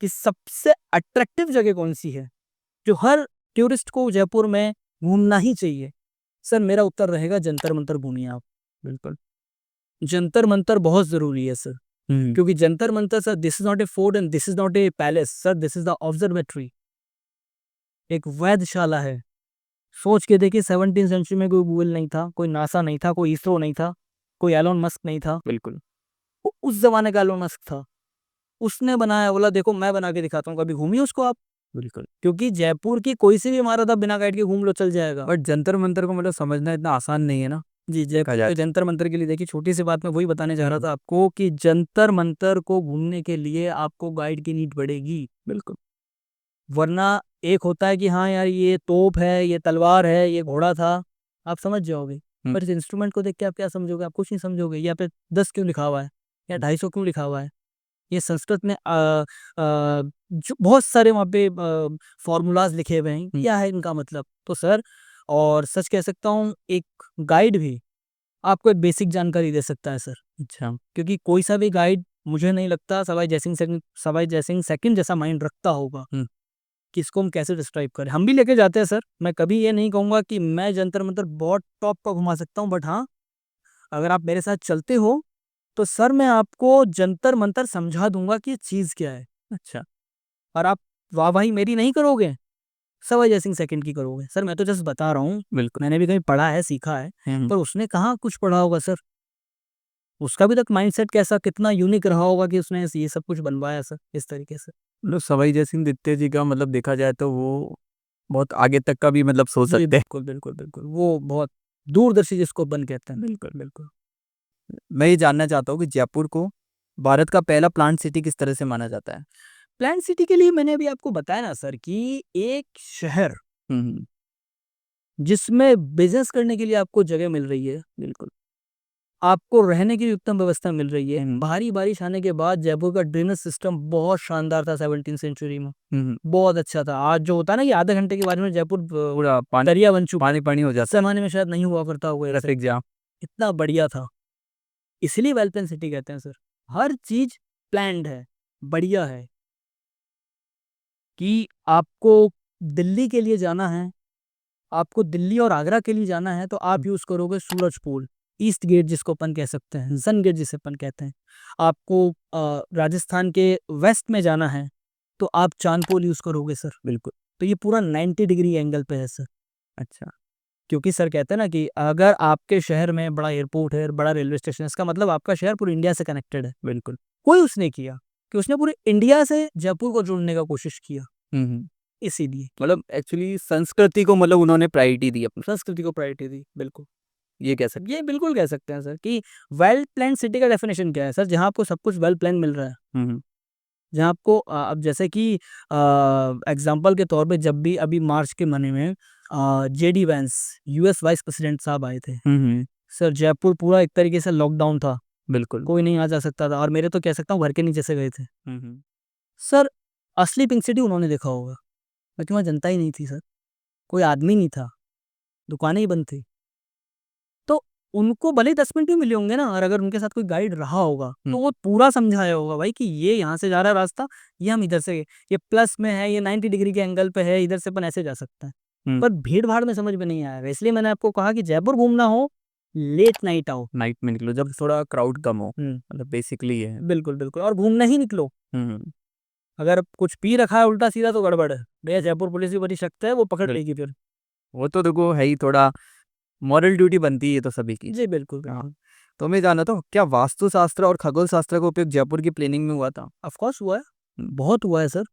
कि सबसे अट्रैक्टिव जगह कौन-सी है, जो हर टूरिस्ट को जयपुर में घूमना ही चाहिए, सर मेरा उत्तर रहेगा जंतर मंतर घूमिए आप। बिल्कुल। जंतर मंतर बहुत ज़रूरी है सर। हुँ, क्योंकि Jantar Mantar sir, this is not a fort and this is not a palace, sir this is the observatory. एक वैधशाला है। सोच के देखिए, 17वीं सेंचुरी में कोई गूगल नहीं था, कोई नासा नहीं था, कोई इसरो नहीं था, कोई एलन मस्क नहीं था। बिल्कुल। वो उस ज़माने का एलन मस्क था। उसने बनाया, बोला देखो मैं बना के दिखाता हूँ, कभी घूमिए उसको आप। बिल्कुल। क्योंकि जयपुर की कोई सी भी इमारत आप बिना गाइड के घूम लो, चल जाएगा। बट जंतर मंतर को मतलब समझना इतना आसान नहीं है ना, जी, देखा जयपुर जाए के तो। जंतर मंतर के लिए देखिए, छोटी सी बात मैं वही बताने जा रहा था आपको कि जंतर मंतर को घूमने के लिए आपको गाइड की नीड पड़ेगी। बिल्कुल। वरना एक होता है कि हाँ यार, ये तोप है, ये तलवार है, ये घोड़ा था, आप समझ जाओगे। हुँ, पर इस इंस्ट्रूमेंट को देख के आप क्या समझोगे? आप कुछ नहीं समझोगे। यहाँ पे 10 क्यों लिखा हुआ है या 250 क्यों लिखा हुआ है? ये संस्कृत में जो बहुत सारे वहाँ पे फ़ॉर्मूलाज़ लिखे हुए हैं, हुँ, क्या है इनका मतलब? तो सर, और सच कह सकता हूँ, एक गाइड भी आपको एक बेसिक जानकारी दे सकता है सर। अच्छा। क्योंकि कोई सा भी गाइड, मुझे नहीं लगता सवाई जयसिंह सेकंड जैसा माइंड रखता होगा हुँ, कि इसको हम कैसे डिस्क्राइब करें। हम भी लेके जाते हैं सर, मैं कभी ये नहीं कहूँगा कि मैं जंतर मंतर बहुत टॉप का घुमा सकता हूँ, बट हाँ, अगर आप मेरे साथ चलते हो, तो सर मैं आपको जंतर मंतर समझा दूंगा कि ये चीज़ क्या है। अच्छा। और आप वाहवाही मेरी नहीं करोगे, सवाई जयसिंह सेकंड की करोगे। सर मैं तो जस्ट बता रहा हूँ, बिल्कुल। मैंने भी कहीं पढ़ा है, सीखा है, हुँ, हुँ। पर उसने कहाँ कुछ पढ़ा होगा सर। उसका भी तक माइंडसेट कैसा, कितना यूनिक रहा होगा कि उसने ये सब कुछ बनवाया सर, इस तरीके से। मतलब सवाई जय सिंह द्वितीय जी का मतलब देखा जाए तो वो बहुत आगे तक का भी मतलब सोच जी, सकते हैं। बिल्कुल, बिल्कुल, बिल्कुल। वो बहुत दूरदर्शी जिसको अपन कहते हैं। बिल्कुल, बिल्कुल। मैं ये जानना चाहता हूँ कि जयपुर को भारत का पहला प्लांट सिटी किस तरह से माना जाता है? प्लान्ड सिटी के लिए मैंने अभी आपको बताया ना सर कि एक शहर हुँ, हुँ। जिसमें बिज़नेस करने के लिए आपको जगह मिल रही है, बिल्कुल। आपको रहने की भी उत्तम व्यवस्था मिल रही है। हुँ, भारी बारिश आने के बाद जयपुर का ड्रेनेज सिस्टम बहुत शानदार था 17वीं सेंचुरी में, हुँ, हुँ। बहुत अच्छा था। आज जो होता है ना कि आधे घंटे के बाद में जयपुर पूरा पानी दरिया बन चुका पानी-पानी हो है, उस जाता है, ज़माने में शायद नहीं हुआ करता होगा ऐसे। Traffic jam. इतना बढ़िया था, इसीलिए वेल प्लान्ड सिटी कहते हैं सर। हर चीज़ प्लान्ड है, बढ़िया है। कि आपको दिल्ली के लिए जाना है, आपको दिल्ली और आगरा के लिए जाना है, तो आप यूज़ करोगे सूरजपुल। ईस्ट गेट जिसको अपन कह सकते हैं, सन गेट जिसे अपन कहते हैं। आपको राजस्थान के वेस्ट में जाना है तो आप चांदपोल यूज़ करोगे सर। बिल्कुल। तो ये पूरा 90 डिग्री एंगल पे है सर। अच्छा। क्योंकि सर कहते हैं ना कि अगर आपके शहर में बड़ा एयरपोर्ट है, बड़ा रेलवे स्टेशन है, इसका मतलब आपका शहर पूरे इंडिया से कनेक्टेड है। बिल्कुल। कोई उसने किया कि उसने पूरे इंडिया से जयपुर को जोड़ने का कोशिश किया, हम्म। इसीलिए मतलब एक्चुअली संस्कृति को मतलब उन्होंने प्रायोरिटी दी अपनी, संस्कृति को प्रायोरिटी दी। बिल्कुल, ये कह सकते ये बिल्कुल कह सकते हैं सर कि वेल प्लान सिटी का डेफिनेशन क्या है सर? जहाँ आपको सब कुछ वेल प्लान मिल रहा है। हैं। जहाँ आपको अब जैसे कि एग्जांपल के तौर पे जब भी अभी मार्च के महीने में JD Vance US vice president साहब आए थे हम्म। सर, जयपुर पूरा एक तरीके से लॉकडाउन था, बिल्कुल। कोई नहीं आ जा सकता था, और मेरे तो कह सकता हूँ घर के नीचे से गए थे हम्म। सर। असली पिंक सिटी उन्होंने देखा होगा, क्योंकि वहाँ जनता ही नहीं थी सर, कोई आदमी नहीं था, दुकानें ही बंद थी। तो उनको भले ही 10 मिनट भी मिले होंगे ना, और अगर उनके साथ कोई गाइड रहा होगा तो वो पूरा समझाया होगा भाई कि ये यहाँ से जा रहा है रास्ता, ये हम इधर से, ये प्लस में है, ये 90 डिग्री के एंगल पे है, इधर से अपन ऐसे जा सकते हैं। पर भीड़ भाड़ में समझ में नहीं आएगा, इसलिए मैंने आपको कहा कि जयपुर घूमना हो लेट नाइट आओ, नाइट में निकलो जब थोड़ा क्राउड कम हो, हम्म, मतलब बेसिकली ये है। बिल्कुल बिल्कुल, और घूमना ही निकलो। हम्म। अगर कुछ पी रखा है उल्टा सीधा तो गड़बड़ है भैया, जयपुर पुलिस भी बड़ी सख्त है, वो पकड़ बिल्कुल। लेगी फिर। वो तो देखो है ही, थोड़ा मॉरल ड्यूटी बनती है ये तो सभी की। जी बिल्कुल बिल्कुल। हाँ। तो मैं जाना तो क्या वास्तु शास्त्र और खगोल शास्त्र का उपयोग जयपुर की प्लानिंग में हुआ था? ऑफ कोर्स हुआ है, हम्म, बहुत हुआ है सर।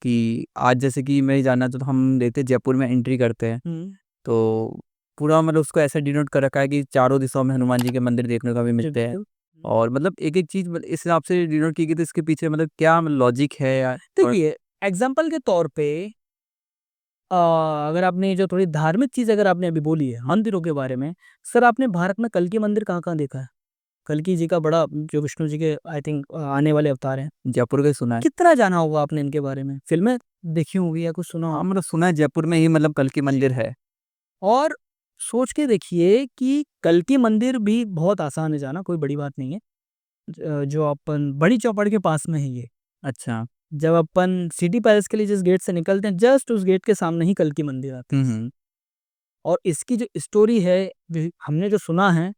कि आज जैसे कि मैं जाना तो हम देते जयपुर में एंट्री करते हैं, तो पूरा मतलब उसको ऐसा डिनोट कर रखा है कि चारों दिशाओं में हनुमान जी के मंदिर देखने को भी जी मिलते हैं। बिल्कुल। और मतलब एक एक चीज इस हिसाब से डिनोट की गई, तो इसके पीछे मतलब क्या लॉजिक है या देखिए एग्जाम्पल के तौर पे अगर आपने जो थोड़ी धार्मिक चीज अगर आपने अभी बोली है मंदिरों के बारे में, सर आपने भारत में कल्कि मंदिर कहाँ कहाँ देखा है? कल्कि जी का बड़ा, जो विष्णु जी के आई थिंक आने वाले अवतार हैं, जयपुर का ही सुना है। कितना जाना होगा आपने इनके बारे में? फिल्में देखी होगी या कुछ सुना हाँ होगा। मतलब सुना है जयपुर में ही मतलब कल की मंदिर है। और सोच के देखिए कि कल्कि मंदिर भी बहुत आसान है जाना, कोई बड़ी बात नहीं है। जो अपन बड़ी चौपड़ के पास में है ये। अच्छा। जब अपन सिटी पैलेस के लिए जिस गेट से निकलते हैं, जस्ट उस गेट के सामने ही कल्कि मंदिर आता है। हम्म। और इसकी जो स्टोरी है, हमने जो सुना है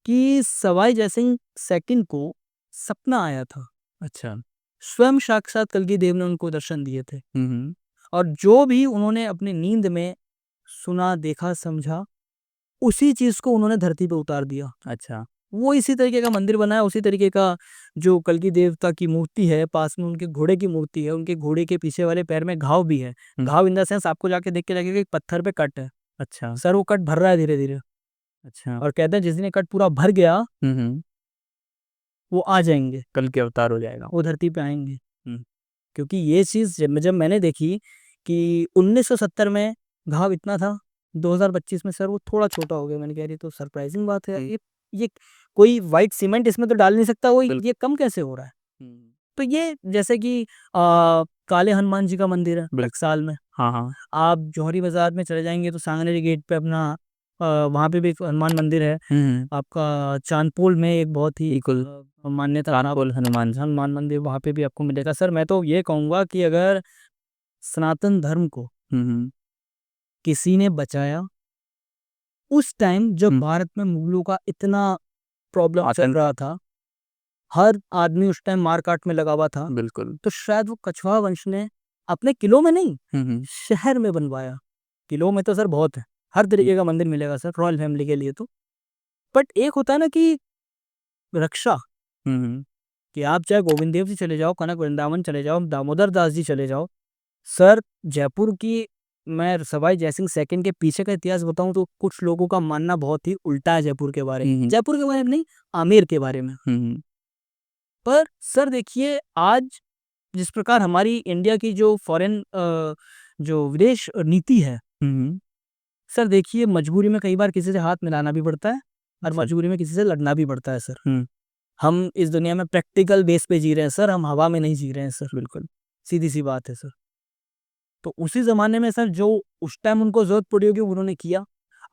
कि सवाई जयसिंह सेकंड को सपना आया था, अच्छा। स्वयं साक्षात कल्कि देव ने उनको दर्शन दिए थे, हम्म। और जो भी उन्होंने अपनी नींद में सुना, देखा, समझा, उसी चीज को उन्होंने धरती पे उतार दिया। अच्छा। वो इसी तरीके का मंदिर बनाया, उसी तरीके का जो कल्कि देवता की मूर्ति है, पास में उनके घोड़े की मूर्ति है, उनके घोड़े के पीछे वाले पैर में घाव भी है। घाव इन द सेंस आपको जाके देख के लगेगा कि पत्थर पे कट है। अच्छा। सर वो कट भर रहा है धीरे धीरे, अच्छा। और कहते हैं जिस दिन ये कट पूरा भर गया हम्म। वो आ जाएंगे, कल के अवतार हो जाएगा। वो धरती पे आएंगे। हम्म। क्योंकि ये चीज जब मैंने देखी कि 1970 में घाव इतना था, 2025 में सर वो थोड़ा छोटा हो गया, मैंने कह रही तो सरप्राइजिंग बात है ये कोई वाइट सीमेंट इसमें तो डाल नहीं सकता, वो ये कम कैसे हो रहा है? तो ये जैसे कि काले हनुमान जी का मंदिर है बक्साल में। हाँ हाँ। आप जौहरी बाजार में चले जाएंगे तो सांगनेरी गेट पे अपना वहाँ पे भी एक हनुमान मंदिर है। आपका चांदपोल में एक बहुत ही बिल्कुल। मान्यता कानपुर हनुमान। हनुमान मंदिर वहाँ पे भी आपको मिलेगा। सर मैं तो ये कहूँगा कि अगर सनातन धर्म को हम्म। किसी ने बचाया उस टाइम जब भारत में मुगलों का इतना प्रॉब्लम चल आतंक। रहा था, हर आदमी उस टाइम मार काट में लगा हुआ था, बिल्कुल। तो शायद वो कछवा वंश ने अपने किलों में नहीं, हम्म। शहर में बनवाया। किलों में तो सर बहुत है, हर तरीके का मंदिर मिलेगा सर रॉयल फैमिली के लिए तो। बट एक होता है ना कि रक्षा, हम्म। कि आप चाहे गोविंद देव जी चले जाओ, कनक वृंदावन चले जाओ, दामोदर दास जी चले जाओ, सर जयपुर की, मैं सवाई जयसिंह सेकंड के पीछे का इतिहास बताऊं तो कुछ लोगों का मानना बहुत ही उल्टा है जयपुर के बारे में। जयपुर के बारे में नहीं, आमेर के बारे में। पर सर देखिए आज जिस प्रकार हमारी इंडिया की जो फॉरेन जो विदेश नीति है, सर देखिए मजबूरी में कई बार किसी से हाथ मिलाना भी पड़ता है, और मजबूरी में किसी से लड़ना भी पड़ता है सर। हम इस दुनिया में प्रैक्टिकल बेस पे जी रहे हैं सर, हम हवा में नहीं जी रहे हैं सर, बिल्कुल सीधी सी बात है सर। तो उसी जमाने में सर जो उस टाइम उनको जरूरत पड़ी होगी उन्होंने किया।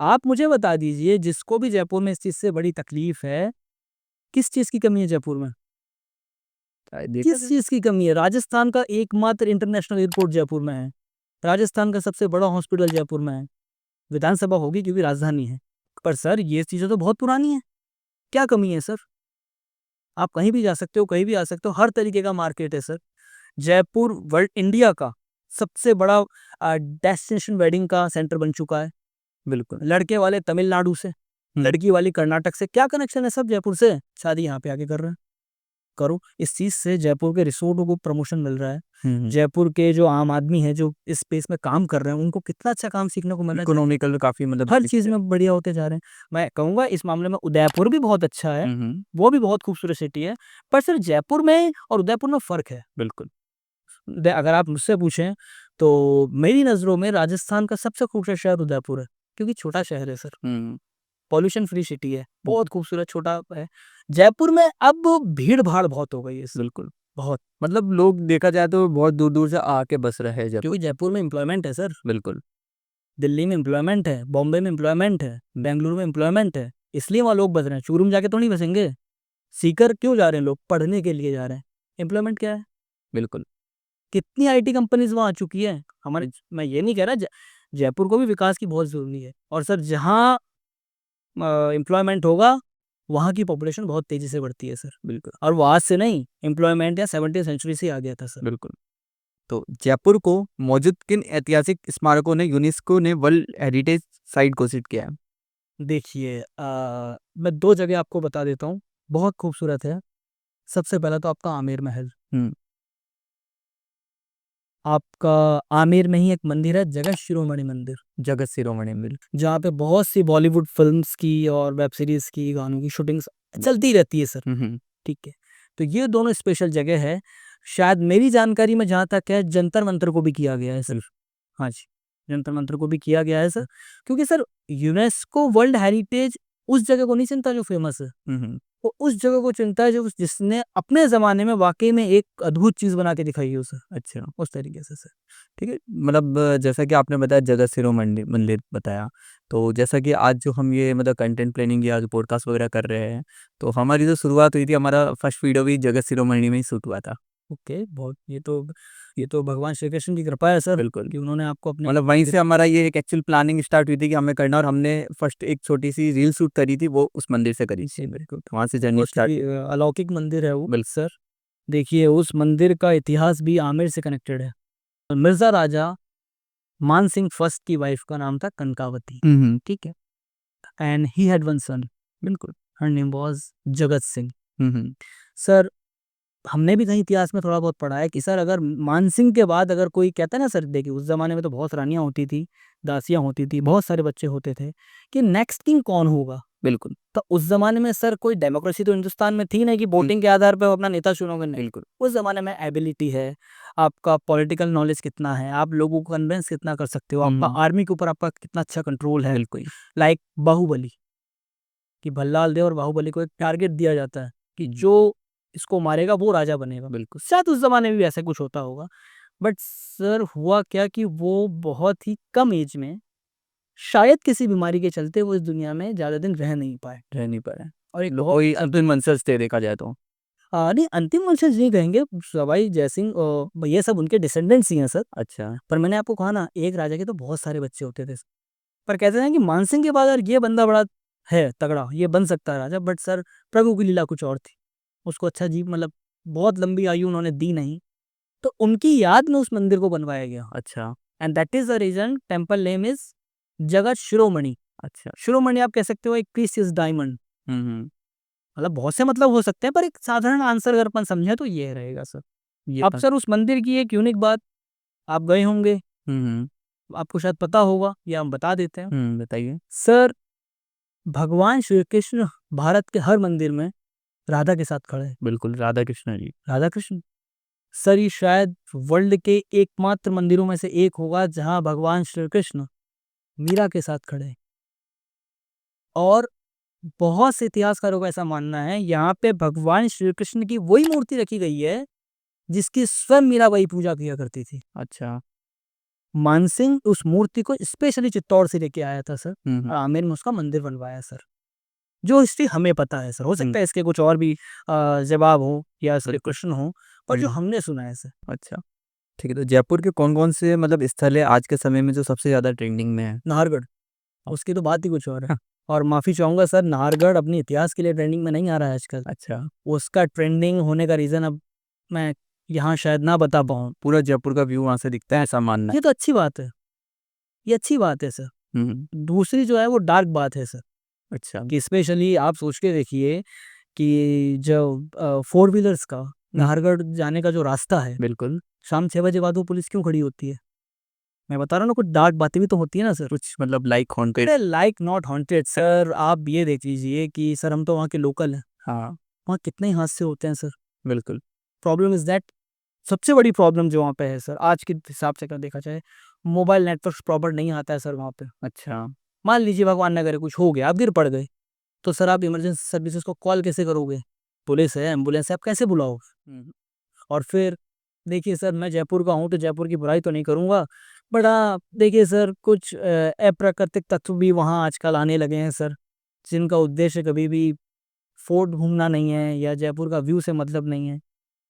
आप मुझे बता दीजिए, जिसको भी जयपुर में इस चीज से बड़ी तकलीफ है, किस चीज की कमी है जयपुर में? किस चीज की कमी है? राजस्थान का एकमात्र इंटरनेशनल एयरपोर्ट जयपुर में है, राजस्थान का सबसे बड़ा हॉस्पिटल जयपुर में है, विधानसभा होगी क्योंकि राजधानी है। पर सर ये चीज़ें तो बहुत पुरानी है, क्या कमी है सर? आप कहीं भी जा सकते हो, कहीं भी आ सकते हो, हर तरीके का मार्केट है सर। जयपुर वर्ल्ड इंडिया का सबसे बड़ा डेस्टिनेशन वेडिंग का सेंटर बन चुका है। बिल्कुल। लड़के वाले तमिलनाडु से, लड़की वाली कर्नाटक से, क्या कनेक्शन है सब जयपुर से, शादी यहाँ पे आके कर रहे हैं। करो, इस चीज़ से जयपुर के रिसोर्टों को प्रमोशन मिल रहा है। जयपुर के जो आम आदमी है जो इस स्पेस में काम कर रहे हैं उनको कितना अच्छा काम सीखने को मिल रहा है। इकोनॉमिकल काफ़ी मतलब हर चीज़ में बढ़िया होते जा रहे हैं। मैं कहूँगा इस मामले में उदयपुर भी बहुत अच्छा है, वो भी बहुत खूबसूरत सिटी है, पर सिर्फ जयपुर में और उदयपुर में फ़र्क है। बिल्कुल। अगर आप मुझसे पूछें तो मेरी नज़रों में राजस्थान का सबसे खूबसूरत शहर उदयपुर है, क्योंकि छोटा शहर है सर, पॉल्यूशन फ्री सिटी है, बहुत खूबसूरत छोटा है। जयपुर में अब भीड़-भाड़ बहुत हो गई है। बिल्कुल, बहुत, मतलब लोग देखा जाए तो बहुत दूर-दूर से आके बस रहे हैं जयपुर। क्योंकि जयपुर में एम्प्लॉयमेंट है सर। बिल्कुल। दिल्ली में एम्प्लॉयमेंट है, बॉम्बे में एम्प्लॉयमेंट है, बेंगलुरु में एम्प्लॉयमेंट है, इसलिए वहाँ लोग बस रहे हैं। चूरू में जाके तो नहीं बसेंगे। सीकर क्यों जा रहे हैं लोग? पढ़ने के लिए जा रहे हैं। एम्प्लॉयमेंट क्या है? बिल्कुल। कितनी आईटी कंपनीज़ वहाँ आ चुकी हैं। मैं ये नहीं कह रहा जयपुर को भी विकास की बहुत ज़रूरी है, और सर जहाँ एम्प्लॉयमेंट होगा, वहाँ की पॉपुलेशन बहुत तेज़ी से बढ़ती है सर। बिल्कुल। और वो आज से नहीं, एम्प्लॉयमेंट या 17वीं सेंचुरी से ही आ गया था सर। बिल्कुल। तो जयपुर को मौजूद किन ऐतिहासिक स्मारकों ने यूनेस्को ने वर्ल्ड हेरिटेज साइट घोषित किया है? देखिए मैं 2 जगह आपको बता देता हूँ, बहुत खूबसूरत है। सबसे पहला तो आपका आमेर महल। हुँ। आपका आमेर में ही एक मंदिर है, जगत शिरोमणि मंदिर, जगत शिरोमणि मिल। जहाँ पे बहुत सी बॉलीवुड फ़िल्म्स की और वेब सीरीज़ की, गानों की शूटिंग्स चलती रहती है सर। ठीक है। तो ये दोनों स्पेशल जगह है। शायद मेरी जानकारी में जहाँ तक है, जंतर मंतर को भी किया गया है सर। हाँ जी, जंतर मंतर को भी किया गया है सर, क्योंकि सर यूनेस्को वर्ल्ड हेरिटेज उस जगह को नहीं चुनता जो फेमस है, वो उस जगह को चुनता है जो जिसने अपने ज़माने में वाक़ई में एक अद्भुत चीज़ बना के दिखाई है उसे। अच्छा, उस तरीके से सर। ठीक है। मतलब जैसा कि आपने बताया जगत शिरोमणि मंदिर बताया, तो जैसा कि आज जो हम ये मतलब कंटेंट प्लानिंग या जो पॉडकास्ट वगैरह कर रहे हैं, तो हमारी जो शुरुआत हुई थी, हमारा फर्स्ट वीडियो भी जगत शिरोमणि में ही शूट हुआ था। ओके, बहुत ये तो भगवान श्री कृष्ण की कृपा है सर, बिल्कुल। कि उन्होंने आपको अपने मतलब वहीं से हमारा ये एक एक्चुअल प्लानिंग स्टार्ट हुई थी कि हमें करना, और हमने फर्स्ट एक छोटी-सी रील शूट करी थी, वो उस मंदिर से करी जी, थी। बिल्कुल। तो वहाँ से जर्नी बहुत स्टार्ट ही हुई। अलौकिक मंदिर है वो बिल सर। देखिए उस मंदिर का इतिहास भी आमेर से कनेक्टेड है। मिर्ज़ा राजा मान सिंह फर्स्ट की वाइफ का नाम था कनकावती, ठीक है? एंड ही हैड वन सन, बिल्कुल। Her name was Jagat Singh. Hmm, hmm. Sir हमने भी कहीं इतिहास में थोड़ा बहुत पढ़ा है कि सर अगर मानसिंह के बाद अगर कोई कहता है ना सर, देखिए उस ज़माने में तो बहुत रानियाँ होती थी, दासियाँ होती थी, बहुत सारे बच्चे होते थे, कि नेक्स्ट किंग कौन होगा? बिल्कुल। तो उस ज़माने में सर कोई डेमोक्रेसी तो हिंदुस्तान में थी नहीं कि वोटिंग के आधार पे अपना नेता चुनोगे, नहीं। बिल्कुल। उस ज़माने में एबिलिटी है, आपका पॉलिटिकल नॉलेज कितना है, आप लोगों को कन्विंस कितना कर सकते हो, आपका आर्मी के ऊपर आपका कितना अच्छा कंट्रोल है। बिल्कुल। लाइक बाहुबली, कि भल्लाल देव और बाहुबली को एक टारगेट दिया जाता है कि जो इसको मारेगा वो राजा बनेगा। बिल्कुल। शायद उस ज़माने में भी ऐसा कुछ होता होगा। बट सर हुआ क्या कि वो बहुत ही कम एज में, शायद किसी बीमारी के चलते, वो इस दुनिया में ज़्यादा दिन रह नहीं पाए। रह नहीं पाया। और एक लो बहुत कोई अंतिम मंसज थे देखा जाए तो। नहीं, अंतिम वंशज नहीं कहेंगे, सवाई जयसिंह ये सब उनके डिसेंडेंट्स ही हैं सर। अच्छा। पर मैंने आपको कहा ना, एक राजा के तो बहुत सारे बच्चे होते थे। पर कहते हैं कि मानसिंह के बाद अगर ये बंदा बड़ा है तगड़ा, ये बन सकता है राजा, बट सर प्रभु की लीला कुछ और थी। उसको अच्छा जी मतलब बहुत लंबी आयु उन्होंने दी नहीं, तो उनकी याद में उस मंदिर को बनवाया गया। अच्छा। And that is the reason temple name is Jagat Shiromani. अच्छा। शिरोमणि आप कह सकते हो एक प्रीशियस डायमंड, हुँ। मतलब बहुत से मतलब हो सकते हैं, पर एक साधारण आंसर अगर अपन समझे तो ये रहेगा सर। ये अब था। सर उस मंदिर की एक यूनिक बात, आप गए होंगे, हुँ। आपको शायद पता होगा, या हम बता देते हैं। बताइए। सर भगवान श्री कृष्ण भारत के हर मंदिर में राधा के साथ खड़े हैं। बिल्कुल, राधा कृष्ण जी। राधा कृष्ण, सर ये शायद वर्ल्ड के एकमात्र मंदिरों में से एक होगा जहां भगवान श्री कृष्ण मीरा के साथ खड़े हैं। और बहुत से इतिहासकारों का ऐसा मानना है, यहाँ पे भगवान श्री कृष्ण की वही मूर्ति रखी गई है जिसकी स्वयं मीराबाई पूजा किया करती थी। अच्छा। मानसिंह उस मूर्ति को स्पेशली चित्तौड़ से लेके आया था सर, हुँ। और आमेर में उसका मंदिर बनवाया सर। जो हिस्ट्री हमें पता है सर, हो सकता है इसके कुछ और भी जवाब हो या इसके बिल्कुल। प्रश्न हो, पर जो हुँ। हमने सुना है सर। अच्छा, ठीक है। तो जयपुर के कौन-कौन से मतलब स्थल है आज के समय में जो सबसे ज़्यादा ट्रेंडिंग में है? नाहरगढ़, उसकी तो बात ही कुछ और है। और माफ़ी चाहूँगा सर, नाहरगढ़ अपने इतिहास के लिए ट्रेंडिंग में नहीं आ रहा है आजकल। अच्छा, उसका ट्रेंडिंग होने का रीज़न अब मैं यहाँ शायद ना बता पाऊँ। पूरा जयपुर का व्यू वहाँ से दिखता है, ऐसा मानना है। ये तो अच्छी बात है, ये अच्छी बात है सर। हुँ, दूसरी जो है वो डार्क बात है सर, अच्छा। कि स्पेशली आप सोच के देखिए कि जब 4 व्हीलर्स का नाहरगढ़ जाने का जो रास्ता है, बिल्कुल, शाम 6 बजे बाद वो पुलिस क्यों खड़ी होती है? मैं बता रहा हूँ ना, कुछ डार्क बातें भी तो होती है ना सर। कुछ मतलब लाइक हॉन्टेड। अरे लाइक नॉट हॉन्टेड सर, आप ये देख लीजिए कि सर हम तो वहाँ के लोकल हैं, हाँ, वहाँ कितने ही हादसे होते हैं सर। बिल्कुल। प्रॉब्लम इज़ दैट, सबसे बड़ी प्रॉब्लम जो वहाँ पे है सर, आज के हिसाब से अगर देखा जाए, मोबाइल नेटवर्क प्रॉपर नहीं आता है सर वहाँ पे। अच्छा, मान लीजिए भगवान ना करे कुछ हो गया, आप गिर पड़ गए, तो सर आप इमरजेंसी सर्विसेज़ को कॉल कैसे करोगे? पुलिस है, एम्बुलेंस है, आप कैसे बुलाओगे? हुँ, और फिर देखिए सर, मैं जयपुर का हूँ तो जयपुर की बुराई तो नहीं करूँगा, बट देखिए सर, कुछ अप्राकृतिक तत्व भी वहाँ आजकल आने लगे हैं सर, जिनका उद्देश्य कभी भी फोर्ट घूमना नहीं है या जयपुर का व्यू से मतलब नहीं है।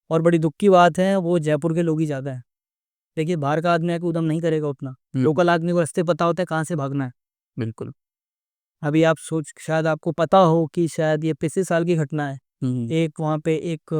और बड़ी दुःख की बात है, वो जयपुर के लोग ही ज़्यादा हैं। देखिए बाहर का आदमी आके उद्यम नहीं करेगा उतना, हुँ, लोकल आदमी को रास्ते पता होता है कहाँ से भागना है। बिल्कुल। अभी आप सोच, शायद आपको पता हो कि शायद ये पिछले साल की घटना है। हुँ, एक वहाँ पे एक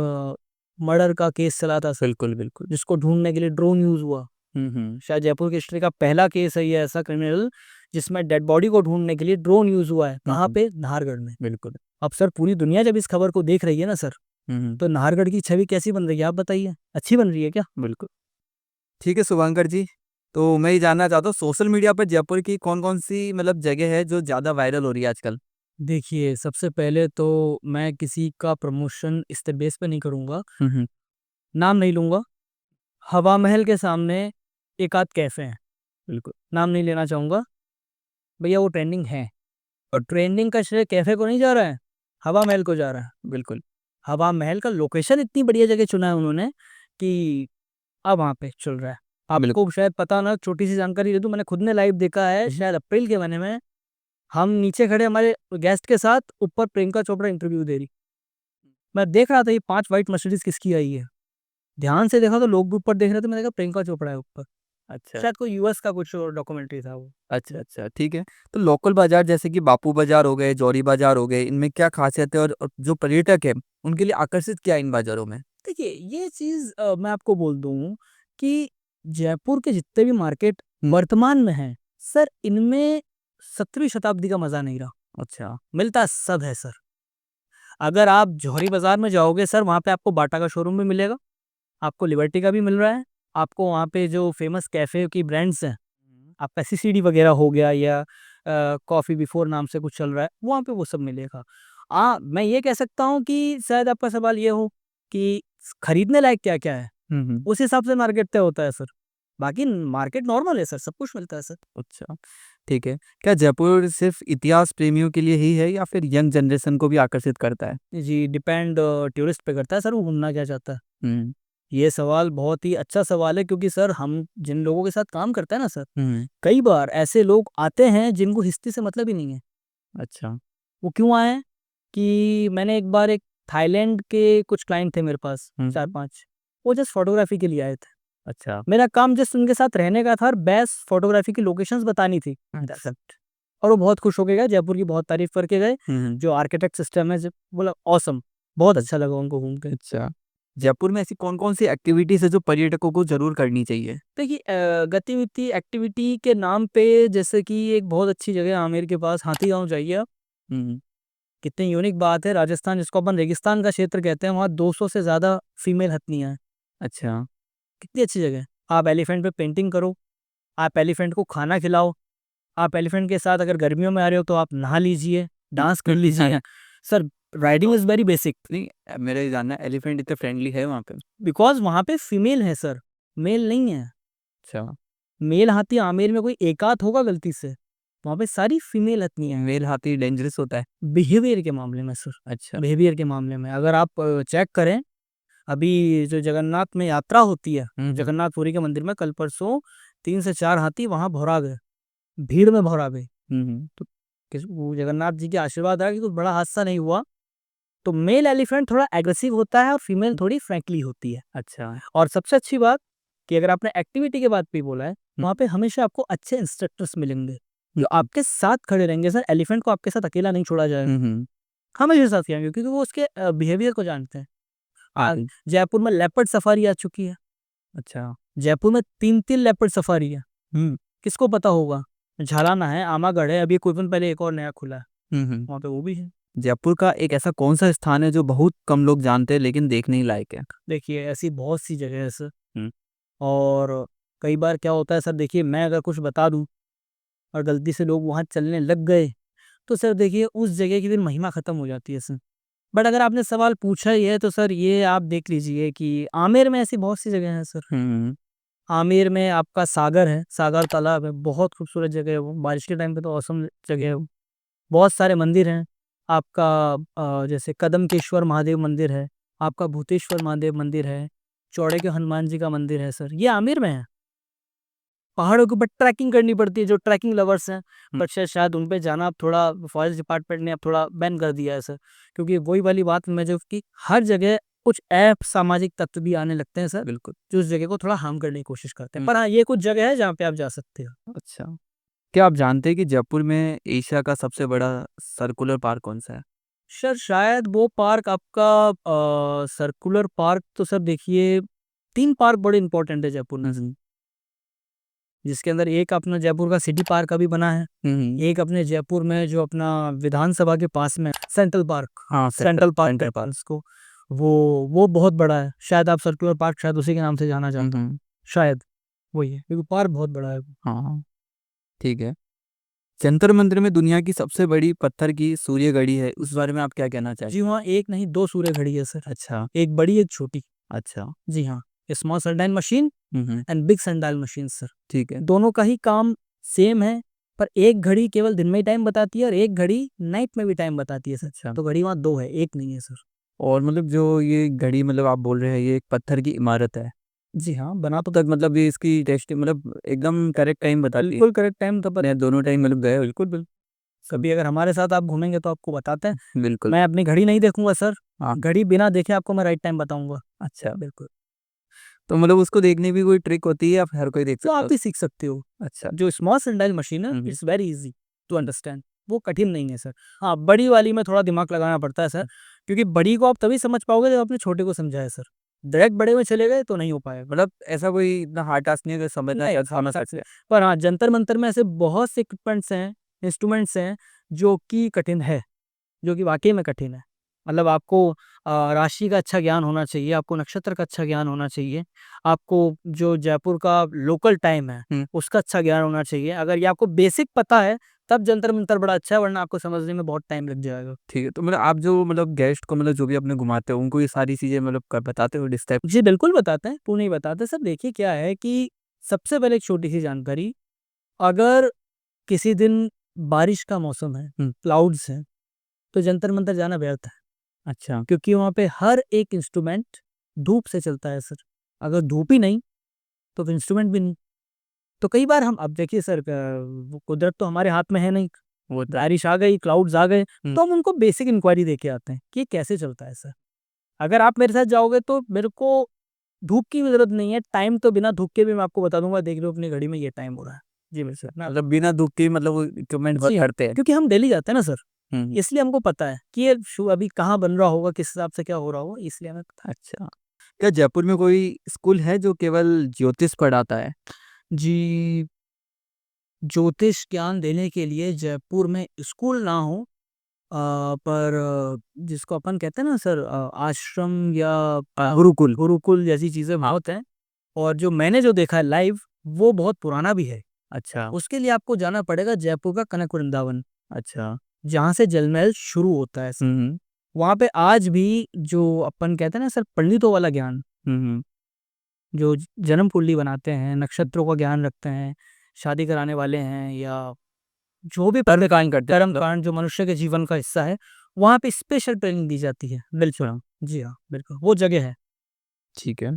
मर्डर का केस चला था सर, बिल्कुल, बिल्कुल। जिसको ढूँढने के लिए ड्रोन यूज़ हुआ। हुँ, हुँ, शायद जयपुर की हिस्ट्री का पहला केस है ये ऐसा क्रिमिनल, जिसमें डेड बॉडी को ढूँढने के लिए ड्रोन यूज़ हुआ है। हुँ, कहाँ हुँ, पे? नाहरगढ़ में। बिल्कुल। अब सर पूरी दुनिया जब इस खबर को देख रही है ना सर, हुँ, हुँ, तो नाहरगढ़ की छवि कैसी बन रही है आप बताइए? अच्छी बन रही है क्या? बिल्कुल। ठीक है शुभंकर जी, तो मैं ये जानना चाहता हूँ सोशल मीडिया पर जयपुर की कौन-कौन सी मतलब जगह है जो ज़्यादा वायरल हो रही है आजकल? देखिए, सबसे पहले तो मैं किसी का प्रमोशन इस बेस पे नहीं करूँगा, हुँ, हुँ, नाम नहीं लूँगा। हवा महल के सामने एक आध कैफ़े हैं, बिल्कुल। नाम नहीं लेना चाहूँगा। भैया वो ट्रेंडिंग है, और ट्रेंडिंग का श्रेय कैफ़े को नहीं जा रहा है, हवा महल को जा रहा है। बिल्कुल। हवा महल का लोकेशन इतनी बढ़िया जगह चुना है उन्होंने कि अब वहाँ पे चल रहा है। बिल्कुल। आपको शायद पता ना, छोटी-सी जानकारी दे दूँ, मैंने खुद ने लाइव देखा है, हुँ, हुँ। शायद अप्रैल के महीने में, हम नीचे खड़े हमारे गेस्ट के साथ, ऊपर प्रियंका चोपड़ा इंटरव्यू दे रही। मैं देख रहा था ये 5 व्हाइट मर्सिडीज़ किसकी आई है। ध्यान से देखा तो लोग भी ऊपर देख रहे थे, मैंने देखा प्रियंका चोपड़ा है ऊपर। अच्छा, शायद कोई यूएस का कुछ डॉक्यूमेंट्री था वो। अच्छा, अच्छा, ठीक है। तो लोकल बाज़ार जैसे कि बापू बाज़ार हो गए, जौहरी बाज़ार हो गए, इनमें क्या ख़ासियत है और जो पर्यटक हैं, उनके लिए आकर्षित क्या है इन बाज़ारों में? देखिए, ये चीज़ मैं आपको बोल दूँ कि जयपुर के जितने भी मार्केट वर्तमान में हैं, सर इनमें 17वीं शताब्दी का मज़ा नहीं रहा। अच्छा, मिलता सब है सर। अगर आप जौहरी बाज़ार में जाओगे सर, वहाँ पे आपको बाटा का शोरूम भी मिलेगा, आपको लिबर्टी का भी मिल रहा है, आपको वहाँ पे जो फ़ेमस कैफ़े की ब्रांड्स हैं, हुँ। आपका सीसीडी वग़ैरह हो गया या कॉफ़ी बिफ़ोर नाम से कुछ चल रहा है, वहाँ पे वो सब मिलेगा। मैं ये कह सकता हूँ कि शायद आपका सवाल ये हो कि खरीदने लायक क्या-क्या है? हुँ, हुँ। उस हिसाब से मार्केट तय होता है सर। बाकी मार्केट नॉर्मल है सर, सब कुछ मिलता है सर। अच्छा, ठीक है। क्या जयपुर सिर्फ़ इतिहास प्रेमियों के लिए ही है या फिर यंग जनरेशन को भी आकर्षित करता है? जी, डिपेंड टूरिस्ट पे करता है सर, वो घूमना क्या चाहता है। हुँ, ये सवाल बहुत ही अच्छा सवाल है, क्योंकि सर हम जिन लोगों के साथ काम करते हैं ना सर, हुँ, कई बार ऐसे लोग आते हैं जिनको हिस्ट्री से मतलब ही नहीं है। अच्छा, वो क्यों आए हैं कि मैंने एक बार एक थाईलैंड के कुछ क्लाइंट थे मेरे पास हुँ, 4-5, वो जस्ट फ़ोटोग्राफ़ी के लिए आए थे। अच्छा, मेरा काम जस्ट उनके साथ रहने का था और बेस्ट फ़ोटोग्राफ़ी की लोकेशंस बतानी थी। दैट्स अच्छा, इट। और वो बहुत खुश होके गए, जयपुर की बहुत तारीफ़ करके गए। हुँ, हुँ, जो आर्किटेक्ट सिस्टम है, जब बोला ऑसम, बहुत अ, अच्छा लगा उनको घूम के। अच्छा। जयपुर में ऐसी कौन-कौन सी एक्टिविटीज़ है जो पर्यटकों को ज़रूर करनी चाहिए? देखिए गतिविधि एक्टिविटी के नाम पे, जैसे कि एक बहुत अच्छी जगह है आमेर के पास, हाथी गाँव जाइए आप। हुँ, कितनी यूनिक बात है, राजस्थान जिसको अपन रेगिस्तान का क्षेत्र कहते हैं, वहाँ 200 से ज़्यादा फीमेल हथनियाँ हैं। अच्छा, कितनी अच्छी जगह है। आप एलिफेंट पे पेंटिंग करो, आप एलिफेंट को खाना खिलाओ, आप एलिफेंट के साथ अगर गर्मियों में आ रहे हो तो आप नहा लीजिए, डांस कर लीजिए। Sir riding is very basic, नहीं मेरा ये जानना है एलिफेंट इतने फ्रेंडली है वहाँ पे? बिकॉज़ वहाँ पे फीमेल है सर, मेल नहीं है। अच्छा, मेल हाथी आमेर में कोई एकाध होगा गलती से, वहाँ पे सारी फीमेल हथनियाँ हैं। मेल हाथी डेंजरस होता है? बिहेवियर के मामले में सर, अच्छा, बिहेवियर के मामले में अगर आप चेक करें, अभी जो जगन्नाथ में यात्रा होती है, हुँ, हुँ, जगन्नाथपुरी के मंदिर में कल परसों 3 से 4 हाथी वहाँ भौरा गए, भीड़ में भौरा गए। हुँ, हुँ, तो किस वो जगन्नाथ जी के आशीर्वाद रहा कि कुछ बड़ा हादसा नहीं हुआ। तो मेल एलिफेंट थोड़ा एग्रेसिव होता है और फीमेल थोड़ी फ्रैंकली होती है। अच्छा, और सबसे अच्छी बात कि अगर आपने एक्टिविटी की बात भी बोला है, हुँ, वहाँ पे हमेशा आपको अच्छे इंस्ट्रक्टर्स मिलेंगे। जो आपके साथ खड़े रहेंगे सर। एलिफेंट को आपके साथ अकेला नहीं छोड़ा जाएगा, हमेशा साथ जाएंगे क्योंकि वो उसके बिहेवियर को जानते हैं। जयपुर में लेपर्ड सफारी आ चुकी है। अच्छा। जयपुर में 3-3 लेपर्ड सफारी है। किसको पता होगा? झालाना है, आमागढ़ है, अभी कुछ दिन पहले एक और नया खुला है, वहाँ पे वो भी है। जयपुर का एक ऐसा कौन सा स्थान है जो बहुत कम लोग जानते हैं लेकिन देखने ही लायक है? देखिए ऐसी बहुत सी जगह है सर। हम्म। और कई बार क्या होता है सर, देखिए मैं अगर कुछ बता दूं और गलती से लोग वहाँ चलने लग गए तो सर देखिए उस जगह की फिर महिमा खत्म हो जाती है सर। बट अगर आपने सवाल पूछा ही है तो सर ये आप देख लीजिए कि आमेर में ऐसी बहुत सी जगह हैं सर। आमेर में आपका सागर है, सागर तालाब है, बहुत खूबसूरत जगह है वो। बारिश के टाइम पे तो औसम जगह है वो। बहुत सारे मंदिर हैं आपका, जैसे कदमकेश्वर महादेव मंदिर है, आपका भूतेश्वर महादेव मंदिर है, चौड़े के हनुमान जी का मंदिर है सर, ये आमेर में है। पहाड़ों के ऊपर ट्रैकिंग करनी पड़ती है, जो ट्रैकिंग लवर्स हैं, बट शायद उन पे जाना अब थोड़ा फॉरेस्ट डिपार्टमेंट ने अब थोड़ा बैन कर दिया है सर। क्योंकि वही वाली बात मैं जो कि हर जगह कुछ ऐप सामाजिक तत्व भी आने लगते हैं सर, बिल्कुल। जो उस जगह को थोड़ा हार्म करने की कोशिश करते हैं। पर हाँ, ये कुछ जगह है जहाँ पे आप जा सकते हो। अच्छा, क्या आप जानते हैं कि जयपुर में एशिया का सबसे बड़ा सर्कुलर पार्क कौन सा है? सर शायद वो पार्क आपका सर्कुलर पार्क, तो सर देखिए 3 पार्क बड़े इंपॉर्टेंट है जयपुर में, जिसके अंदर एक अपना जयपुर का सिटी पार्क अभी बना है, एक अपने जयपुर में जो अपना विधानसभा के पास में सेंट्रल पार्क, हाँ, सेंट्रल पार्क सेंट्रल कहते हैं उसको। वो बहुत बड़ा है, शायद आप सर्कुलर पार्क शायद उसी के नाम से जाना चाहते हो, शायद वही है क्योंकि पार्क बहुत बड़ा है। हाँ, ठीक है। जंतर मंतर में दुनिया की सबसे बड़ी पत्थर की सूर्य घड़ी है, उस बारे में आप क्या कहना चाहेंगे? जी वहाँ एक नहीं 2 सूर्य घड़ी है सर, अच्छा। एक बड़ी एक छोटी। अच्छा। जी हाँ, small sundial machine hmm. And big sundial machine sir. ठीक है। दोनों का ही काम सेम है, पर एक घड़ी केवल दिन में ही टाइम बताती है और एक घड़ी नाइट में भी टाइम बताती है सर। अच्छा। तो घड़ी वहाँ 2 है, एक नहीं है सर। और मतलब जो ये घड़ी मतलब आप बोल रहे हैं ये एक पत्थर की इमारत है, जी हाँ, बना तो तक मतलब ये इसकी टेस्ट मतलब एकदम करेक्ट टाइम बताती है? बिल्कुल करेक्ट टाइम था, पर मैं दोनों टाइम मतलब गए? बिल्कुल बिल्कुल कभी अगर हमारे साथ आप घूमेंगे तो आपको बताते हैं। बिल्कुल। मैं अपनी घड़ी नहीं देखूंगा सर, हाँ। घड़ी बिना देखे आपको मैं राइट टाइम बताऊंगा। अच्छा, बिल्कुल। तो मतलब उसको देखने भी कोई ट्रिक होती है या फिर हर कोई देख तो सकता है आप भी सीख सकते हो। अच्छा। जो स्मॉल सनडाइल मशीन है hmm. It's very easy to understand, वो कठिन नहीं है सर। हाँ, बड़ी वाली में थोड़ा दिमाग लगाना पड़ता है सर, क्योंकि बड़ी को आप तभी समझ पाओगे जब आपने छोटे को समझाया सर। डायरेक्ट बड़े में चले गए तो नहीं हो पाएगा। मतलब ऐसा कोई इतना हार्ड टास्क नहीं है कि समझना नहीं, या समझ सकते हैं? पर हाँ, जंतर मंतर में ऐसे बहुत से इक्विपमेंट्स हैं, इंस्ट्रूमेंट्स हैं जो कि कठिन है, जो कि वाकई में कठिन है। मतलब आपको राशि का अच्छा ज्ञान होना चाहिए, आपको नक्षत्र का अच्छा ज्ञान होना चाहिए, आपको जो जयपुर का लोकल टाइम है उसका अच्छा ज्ञान होना चाहिए। अगर ये आपको बेसिक पता है तब जंतर मंतर बड़ा अच्छा है, वरना आपको समझने में बहुत टाइम लग जाएगा। ठीक है, तो मतलब आप जो मतलब गेस्ट को मतलब जो भी अपने घुमाते हो उनको ये सारी चीजें मतलब बताते हो डिस्क्राइब? जी बिल्कुल बताते हैं, क्यों नहीं बताते सर। देखिए क्या है कि सबसे पहले एक छोटी सी जानकारी, अगर किसी दिन बारिश का मौसम है, क्लाउड्स हैं, तो जंतर मंतर जाना व्यर्थ है। अच्छा। क्योंकि वहाँ पे हर एक इंस्ट्रूमेंट धूप से चलता है सर। अगर धूप ही नहीं तो फिर इंस्ट्रूमेंट भी नहीं। तो कई बार हम, अब देखिए सर, वो कुदरत तो हमारे हाथ में है नहीं, वो बारिश आ गई, क्लाउड्स आ गए, तो हम उनको बेसिक इंक्वायरी दे के आते हैं कि ये कैसे चलता है सर। अगर आप मेरे साथ जाओगे तो मेरे को धूप की भी जरूरत नहीं है, टाइम तो बिना धूप के भी मैं आपको बता दूंगा, देख लो अपनी घड़ी में ये टाइम हो रहा है। जी मेरे सर ना, मतलब बिना दुख के मतलब वो इक्विपमेंट वर्क जी हाँ, करते हैं? क्योंकि हम दिल्ली जाते हैं ना सर, हम्म। इसलिए हमको पता है कि ये शू अभी कहाँ बन रहा होगा, किस हिसाब से क्या हो रहा होगा, इसलिए हमें पता है। अच्छा, क्या जयपुर में कोई स्कूल है जो केवल ज्योतिष पढ़ाता है? जी, ज्योतिष ज्ञान देने के लिए जयपुर में स्कूल ना हो, पर जिसको अपन कहते हैं ना सर, आश्रम या गुरुकुल। गुरुकुल जैसी चीज़ें बहुत हैं। और जो मैंने जो देखा है लाइव, वो बहुत पुराना भी है। अच्छा। उसके लिए आपको जाना पड़ेगा जयपुर का कनक वृंदावन, अच्छा। जहाँ से जल महल शुरू होता है सर। हम्म। वहाँ पे आज भी जो अपन कहते हैं ना सर, पंडितों वाला ज्ञान, हम्म। जो जन्म कुंडली बनाते हैं, नक्षत्रों का ज्ञान रखते हैं, शादी कराने वाले हैं, या जो भी कर्मकांड करते हैं, कर्मकांड जो मनुष्य के जीवन का हिस्सा है, वहाँ पे स्पेशल ट्रेनिंग दी जाती है। बिल्कुल, जी हाँ, बिल्कुल वो जगह है। ठीक है।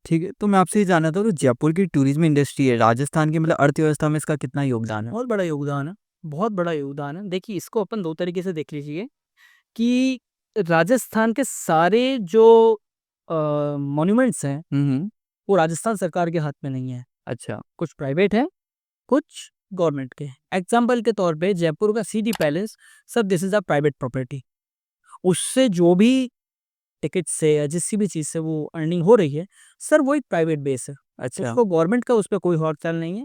ठीक है, तो मैं आपसे ये जानना था, तो जयपुर की टूरिज्म इंडस्ट्री है राजस्थान की मतलब अर्थव्यवस्था में इसका कितना योगदान है? बहुत बड़ा योगदान है, बहुत बड़ा योगदान है। देखिए इसको अपन 2 तरीके से देख लीजिए कि राजस्थान के सारे जो मॉन्यूमेंट्स हैं, हम्म। वो राजस्थान सरकार के हाथ में नहीं है। अच्छा। कुछ प्राइवेट है, कुछ गवर्नमेंट के। एग्जाम्पल के तौर पे जयपुर का city palace, sir this is a private property. उससे जो भी टिकट से या जिस भी चीज़ से वो अर्निंग हो रही है, सर वो एक प्राइवेट बेस है। अच्छा। उसको गवर्नमेंट का उस पे कोई हौल-चाल नहीं है।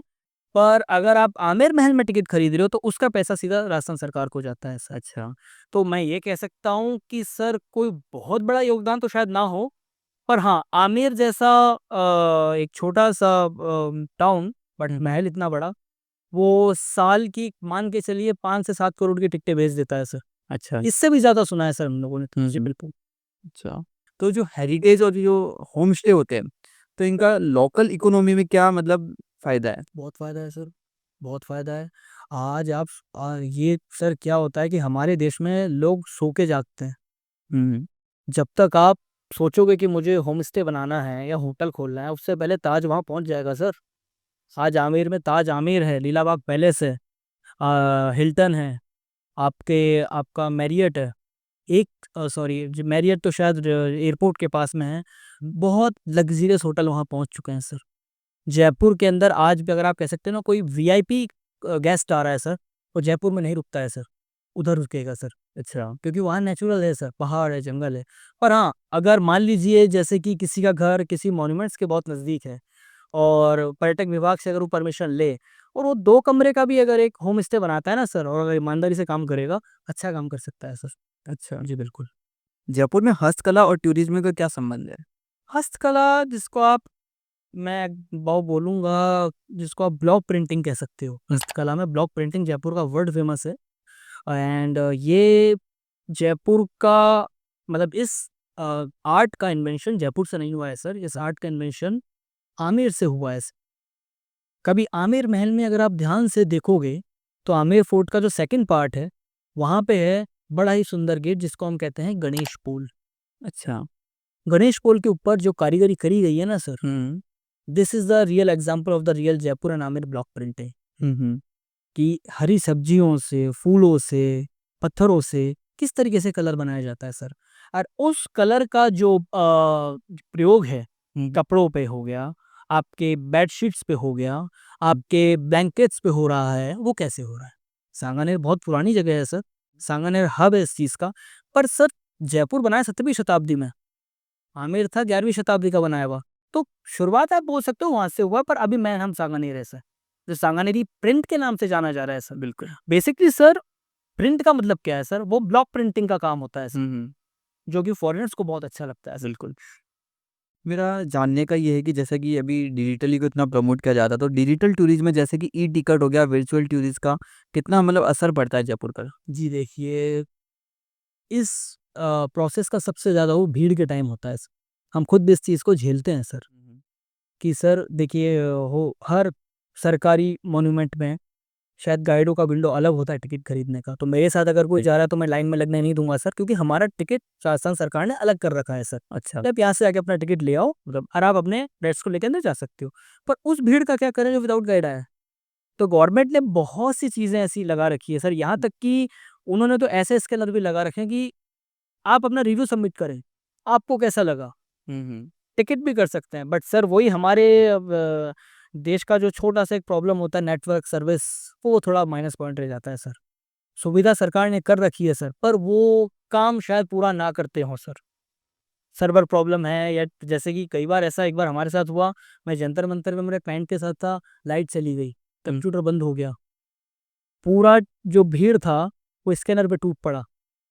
पर अगर आप आमेर महल में टिकट खरीद रहे हो तो उसका पैसा सीधा राजस्थान सरकार को जाता है सर। अच्छा। तो मैं ये कह सकता हूँ कि सर कोई बहुत बड़ा योगदान तो शायद ना हो, पर हाँ, आमेर जैसा एक छोटा-सा टाउन, बट हुँ, महल इतना बड़ा, वो साल की मान के चलिए 5 से 7 करोड़ की टिकटें बेच देता है सर। अच्छा। इससे भी ज़्यादा सुना है सर हम लोगों ने तो। हुँ, जी, हुँ। बिल्कुल। अच्छा। तो जो हेरिटेज और जो होम स्टे होते हैं, तो इनका लोकल इकोनॉमी में क्या मतलब फ़ायदा है? बहुत फ़ायदा है सर, बहुत फ़ायदा है। आज आप ये सर क्या होता है कि हमारे देश में लोग सो के जागते हैं। हुँ, जब तक आप सोचोगे कि मुझे होम स्टे बनाना है या होटल खोलना है, उससे पहले ताज वहाँ पहुँच जाएगा सर। आज आमेर में ताज आमेर है, लीलाबाग पैलेस है, हिल्टन है, आपका मैरियट है। एक सॉरी ज मैरियट तो शायद एयरपोर्ट के पास में है। बहुत लग्ज़रियस होटल वहाँ पहुँच चुके हैं सर। जयपुर के अंदर आज भी अगर आप कह सकते हैं ना, कोई वीआईपी गेस्ट आ रहा है सर, वो जयपुर में नहीं रुकता है सर, उधर रुकेगा सर। अच्छा। क्योंकि वहाँ नेचुरल है सर, पहाड़ है, जंगल है। पर हाँ, अगर मान लीजिए जैसे कि किसी का घर किसी मॉन्यूमेंट्स के बहुत नज़दीक है और पर्यटक विभाग से अगर वो परमिशन ले और वो 2 कमरे का भी अगर एक होम स्टे बनाता है ना सर, और अगर ईमानदारी से काम करेगा, अच्छा काम कर सकता है सर। अच्छा। जी, बिल्कुल। जयपुर में हस्तकला और टूरिज़्म का क्या संबंध है? हस्तकला जिसको आप मैं वो बोलूँगा जिसको आप ब्लॉक प्रिंटिंग कह सकते हो। हस्तकला में ब्लॉक प्रिंटिंग जयपुर का वर्ल्ड फेमस है। एंड ये जयपुर का मतलब इस आर्ट का इन्वेंशन जयपुर से नहीं हुआ है सर, इस आर्ट का इन्वेंशन आमेर से हुआ है। कभी आमेर महल में अगर आप ध्यान से देखोगे, तो आमेर फोर्ट का जो सेकंड पार्ट है, वहाँ पे है बड़ा ही सुंदर गेट जिसको हम कहते हैं गणेश पोल। अच्छा। गणेश पोल के ऊपर जो कारीगरी करी गई है ना sir, hmm, this is the real example of the real Jaipur and Amer block printing. Hmm, hmm. कि हरी सब्जियों से, फूलों से, पत्थरों से किस तरीके से कलर बनाया जाता है सर। और उस कलर का जो प्रयोग है, हुँ, कपड़ों पे हो गया, आपके बेडशीट्स पे हो गया, आपके ब्लैंकेट्स पे हो रहा है, वो कैसे हो रहा है? सांगानेर बहुत पुरानी जगह है सर, सांगानेर हब है इस चीज़ का। पर सर जयपुर बना है 17वीं शताब्दी में, आमेर था 11वीं शताब्दी का बनाया हुआ। तो शुरुआत आप बोल सकते हो वहाँ से हुआ, पर अभी मैं हम सांगानेर है सर। जो सांगानेरी प्रिंट के नाम से जाना जा रहा है सर। बिल्कुल। बेसिकली सर प्रिंट का मतलब क्या है सर? वो ब्लॉक प्रिंटिंग का काम होता है सर, हुँ, हुँ, जो कि फॉरेनर्स को बहुत अच्छा लगता है सर। बिल्कुल। मेरा जानने का ये है कि जैसे कि अभी डिजिटली को इतना प्रमोट किया जाता है, तो डिजिटल टूरिज़्म में जैसे कि ई-टिकट हो गया, वर्चुअल टूरिस्ट का कितना मतलब असर पड़ता है जयपुर का? जी देखिए, इस प्रोसेस का सबसे ज़्यादा वो भीड़ के टाइम होता है सर। हम खुद भी इस चीज़ को झेलते हैं सर, हुँ, हुँ। कि सर देखिए हो हर सरकारी मॉन्यूमेंट में शायद गाइडों का विंडो अलग होता है टिकट खरीदने का। तो मेरे साथ अगर कोई जी। जा रहा है तो मैं लाइन में लगने नहीं दूँगा सर, क्योंकि हमारा टिकट राजस्थान सरकार ने अलग कर रखा है सर। अच्छा। तो आप यहाँ से आके अपना टिकट ले आओ मतलब और आप अपने पेट्स को लेके अंदर जा सकते हो। पर उस भीड़ का क्या करें जो विदाउट गाइड आया है? तो गवर्नमेंट ने बहुत सी चीज़ें ऐसी लगा रखी है सर, यहाँ तक कि उन्होंने तो ऐसे स्कैनर भी लगा रखे हैं कि आप अपना रिव्यू सबमिट करें, आपको कैसा लगा? हुँ, हुँ। टिकट भी कर सकते हैं। बट सर वही हमारे अब देश का जो छोटा-सा एक प्रॉब्लम होता है नेटवर्क सर्विस, वो थोड़ा माइनस पॉइंट रह जाता है सर। सुविधा सरकार ने कर रखी है सर, पर वो काम शायद पूरा ना करते हों सर। सर्वर प्रॉब्लम है या जैसे कि कई बार ऐसा एक बार हमारे साथ हुआ, मैं जंतर मंतर में मेरे क्लाइंट के साथ था, लाइट चली गई, हुँ। कंप्यूटर बंद हो गया। पूरा जो भीड़ था, वो स्कैनर पे टूट पड़ा।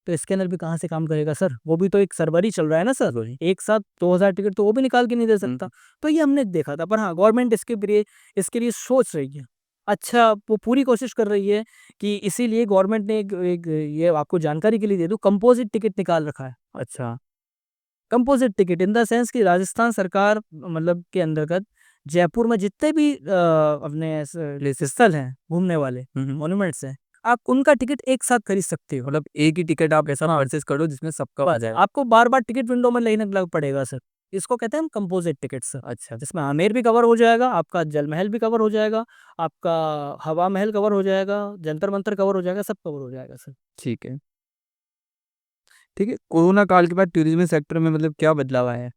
तो स्कैनर भी कहाँ से काम करेगा सर? वो भी तो एक सर्वर ही चल रहा है ना सर। वही। एक साथ 2000 टिकट तो वो भी निकाल के नहीं दे हुँ, सकता। हुँ। तो ये हमने देखा था। पर हाँ, गवर्नमेंट इसके लिए सोच रही है। अच्छा, वो पूरी कोशिश कर रही है कि इसीलिए गवर्नमेंट ने एक एक ये आपको जानकारी के लिए दे दूँ, कंपोज़िट टिकट निकाल रखा है। अच्छा। Composite ticket in the sense कि राजस्थान सरकार मतलब के अंतर्गत जयपुर में जितने भी अपने प्लेसेस स्थल हैं, घूमने वाले, हुँ, हुँ। मॉन्यूमेंट्स हैं, आप उनका टिकट एक साथ खरीद सकते हो। मतलब एक ही टिकट आप ऐसा हाँ। परचेज़ कर लो जिसमें सबका आ बस जाए। आपको बार-बार टिकट विंडो में लाइन लग पड़ेगा सर। इसको कहते हैं हम कंपोज़िट टिकट सर। अच्छा। जिसमें आमेर भी कवर हो जाएगा, आपका जल महल भी कवर हो जाएगा, आपका हवा महल कवर हो जाएगा, जंतर मंतर कवर हो जाएगा, सब कवर हो जाएगा सर। ठीक है। ठीक है, कोरोना काल के बाद टूरिज़्म सेक्टर में मतलब क्या बदलाव आया है?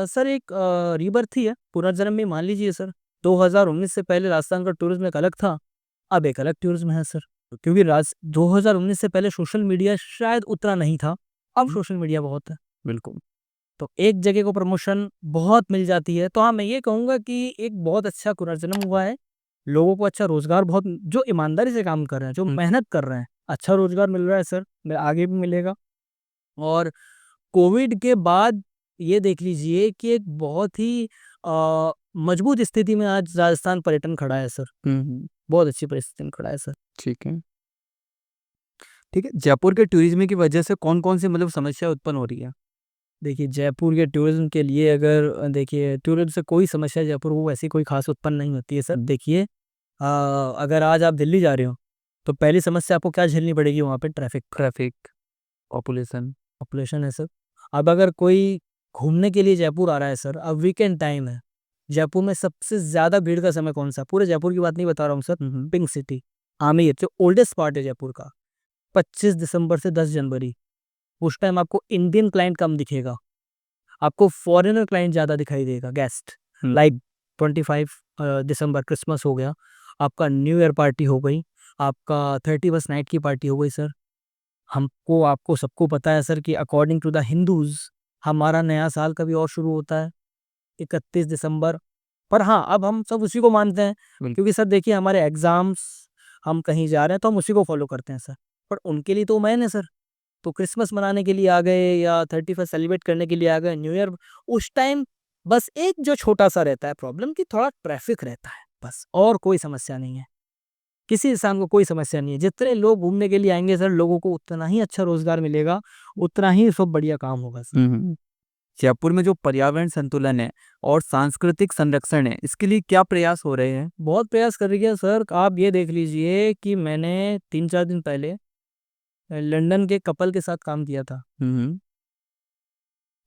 सर एक रीबर्थ ही है, पुनर्जन्म भी मान लीजिए सर। 2019 से पहले राजस्थान का टूरिज़्म एक अलग था। अब एक अलग टूरिज्म है सर, क्योंकि 2019 से पहले सोशल मीडिया शायद उतना नहीं था, अब सोशल मीडिया बहुत है। बिल्कुल। तो एक जगह को प्रमोशन बहुत मिल जाती है। तो हाँ, मैं ये कहूँगा कि एक बहुत अच्छा पुनर्जन्म हुआ है, लोगों को अच्छा रोज़गार, बहुत जो ईमानदारी से काम कर रहे हैं, जो मेहनत कर रहे हैं, अच्छा रोज़गार मिल रहा है सर, आगे भी मिलेगा। और कोविड के बाद ये देख लीजिए कि एक बहुत ही मजबूत स्थिति में आज राजस्थान पर्यटन खड़ा है सर। बहुत अच्छी परिस्थिति में खड़ा है सर। ठीक है। ठीक है, जयपुर के टूरिज्म की वजह से कौन-कौन सी मतलब समस्या उत्पन्न हो रही है? देखिए, जयपुर के टूरिज़्म के लिए अगर देखिए टूरिज़्म से कोई समस्या जयपुर को वैसी कोई ख़ास उत्पन्न नहीं होती है सर। देखिए अगर आज आप दिल्ली जा रहे हो, तो पहली समस्या आपको क्या झेलनी पड़ेगी वहाँ पे? Traffic, population. पॉपुलेशन है सर। अब अगर कोई घूमने के लिए जयपुर आ रहा है सर, अब वीकेंड टाइम है, जयपुर में सबसे ज़्यादा भीड़ का समय कौन-सा? पूरे जयपुर की बात नहीं बता रहा हूँ सर, पिंक सिटी, आमेर जो ओल्डेस्ट पार्ट है जयपुर का, 25 दिसंबर से 10 जनवरी, उस टाइम आपको इंडियन क्लाइंट कम दिखेगा। आपको फॉरेनर क्लाइंट ज़्यादा दिखाई देगा, गेस्ट। लाइक 25 दिसंबर क्रिसमस हो गया, आपका न्यू ईयर पार्टी हो गई, आपका 31st नाइट की पार्टी हो गई सर। हमको आपको सबको पता है सर कि अकॉर्डिंग टू द हिंदूज़ हमारा नया साल कभी और शुरू होता है 31 दिसंबर। पर हाँ, अब हम सब उसी को मानते हैं, क्योंकि सर देखिए हमारे एग्ज़ाम्स, हम कहीं जा रहे हैं तो हम उसी को फ़ॉलो करते हैं सर। पर उनके लिए तो मैन है सर। तो क्रिसमस मनाने के लिए आ गए या 31st सेलिब्रेट करने के लिए आ गए, न्यू ईयर, उस टाइम बस एक जो छोटा-सा रहता है प्रॉब्लम कि थोड़ा ट्रैफ़िक रहता है, बस और कोई समस्या नहीं है। किसी इंसान को कोई समस्या नहीं है। जितने लोग घूमने के लिए आएँगे सर, लोगों को उतना ही अच्छा रोज़गार मिलेगा, उतना ही सब बढ़िया काम होगा सर। जयपुर में जो पर्यावरण संतुलन है और सांस्कृतिक संरक्षण है, इसके लिए क्या प्रयास हो रहे हैं? बहुत प्रयास कर रही है सर। आप ये देख लीजिए कि मैंने 3-4 दिन पहले लंदन के कपल के साथ काम किया था।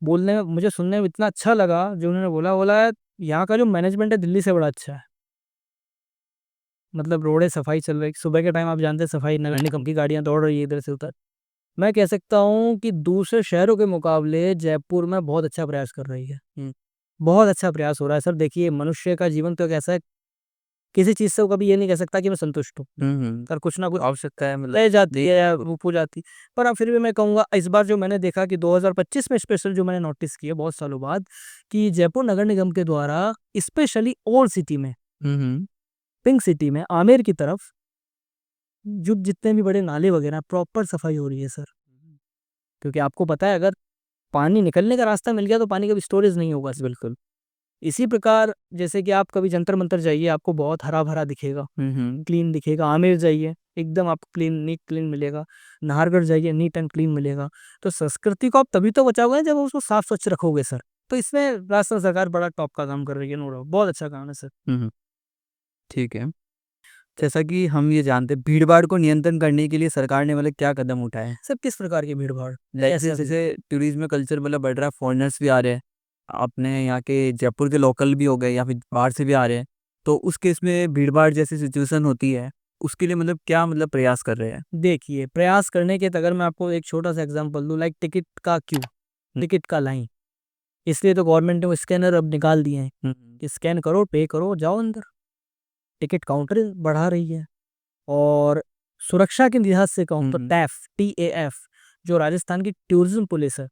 बोलने में मुझे सुनने में इतना अच्छा लगा, जो उन्होंने बोला यहाँ का जो मैनेजमेंट है दिल्ली से बड़ा अच्छा है। मतलब रोडें सफाई चल रही, सुबह के टाइम आप जानते हैं सफाई नगर निगम की गाड़ियाँ दौड़ रही है इधर से उधर। मैं कह सकता हूँ कि दूसरे शहरों के मुकाबले जयपुर में बहुत अच्छा प्रयास कर रही है। बहुत अच्छा प्रयास हो रहा है सर। देखिए मनुष्य का जीवन तो एक ऐसा है, किसी चीज़ से वो कभी ये नहीं कह सकता कि मैं संतुष्ट हूँ। पर कुछ ना कुछ आवश्यकता है मतलब रह जाती है या रूप हो जाती। पर अब फिर भी मैं कहूँगा इस बार जो मैंने देखा कि 2025 में स्पेशल जो मैंने नोटिस किया बहुत सालों बाद, कि जयपुर नगर निगम के द्वारा स्पेशली ओल्ड सिटी में, पिंक सिटी में, आमेर की तरफ जो जितने भी बड़े नाले वगैरह प्रॉपर सफाई हो रही है सर। क्योंकि आपको पता है अगर पानी निकलने का रास्ता मिल गया तो पानी का भी स्टोरेज नहीं होगा। बिल्कुल इसी प्रकार जैसे कि आप कभी जंतर मंतर जाइए, आपको बहुत हरा भरा दिखेगा, क्लीन दिखेगा। आमेर जाइए, एकदम आपको क्लीन, नीट क्लीन मिलेगा। नाहरगढ़ जाइए, नीट एंड क्लीन मिलेगा। तो संस्कृति को आप तभी तो बचाओगे जब उसको साफ स्वच्छ रखोगे सर। तो इसमें राजस्थान सरकार बड़ा टॉप का काम कर रही है, नो डाउट, बहुत अच्छा काम है सर। ठीक है। जैसा कि हम ये जानते हैं, भीड़-भाड़ को नियंत्रण करने के लिए सरकार ने मतलब क्या कदम उठाए हैं? सर किस प्रकार की भीड़ भाड़? जैसे जैसे टूरिज्म कल्चर मतलब बढ़ रहा है, फॉरेनर्स भी आ रहे हैं, अपने यहाँ के जयपुर के लोकल भी हो गए या फिर बाहर से भी आ रहे हैं, तो उस केस में भीड़-भाड़ जैसी सिचुएशन होती है, उसके लिए मतलब क्या मतलब प्रयास कर रहे हैं? देखिए प्रयास करने के अगर मैं आपको एक छोटा सा एग्जांपल दूं, लाइक टिकट का क्यू, टिकट का लाइन, इसलिए तो गवर्नमेंट ने वो स्कैनर अब निकाल दिए हैं कि स्कैन करो, पे करो, जाओ अंदर। टिकट काउंटर बढ़ा रही है। और सुरक्षा के लिहाज से कहूँ तो टैफ, TAF, जो राजस्थान की टूरिज्म पुलिस है,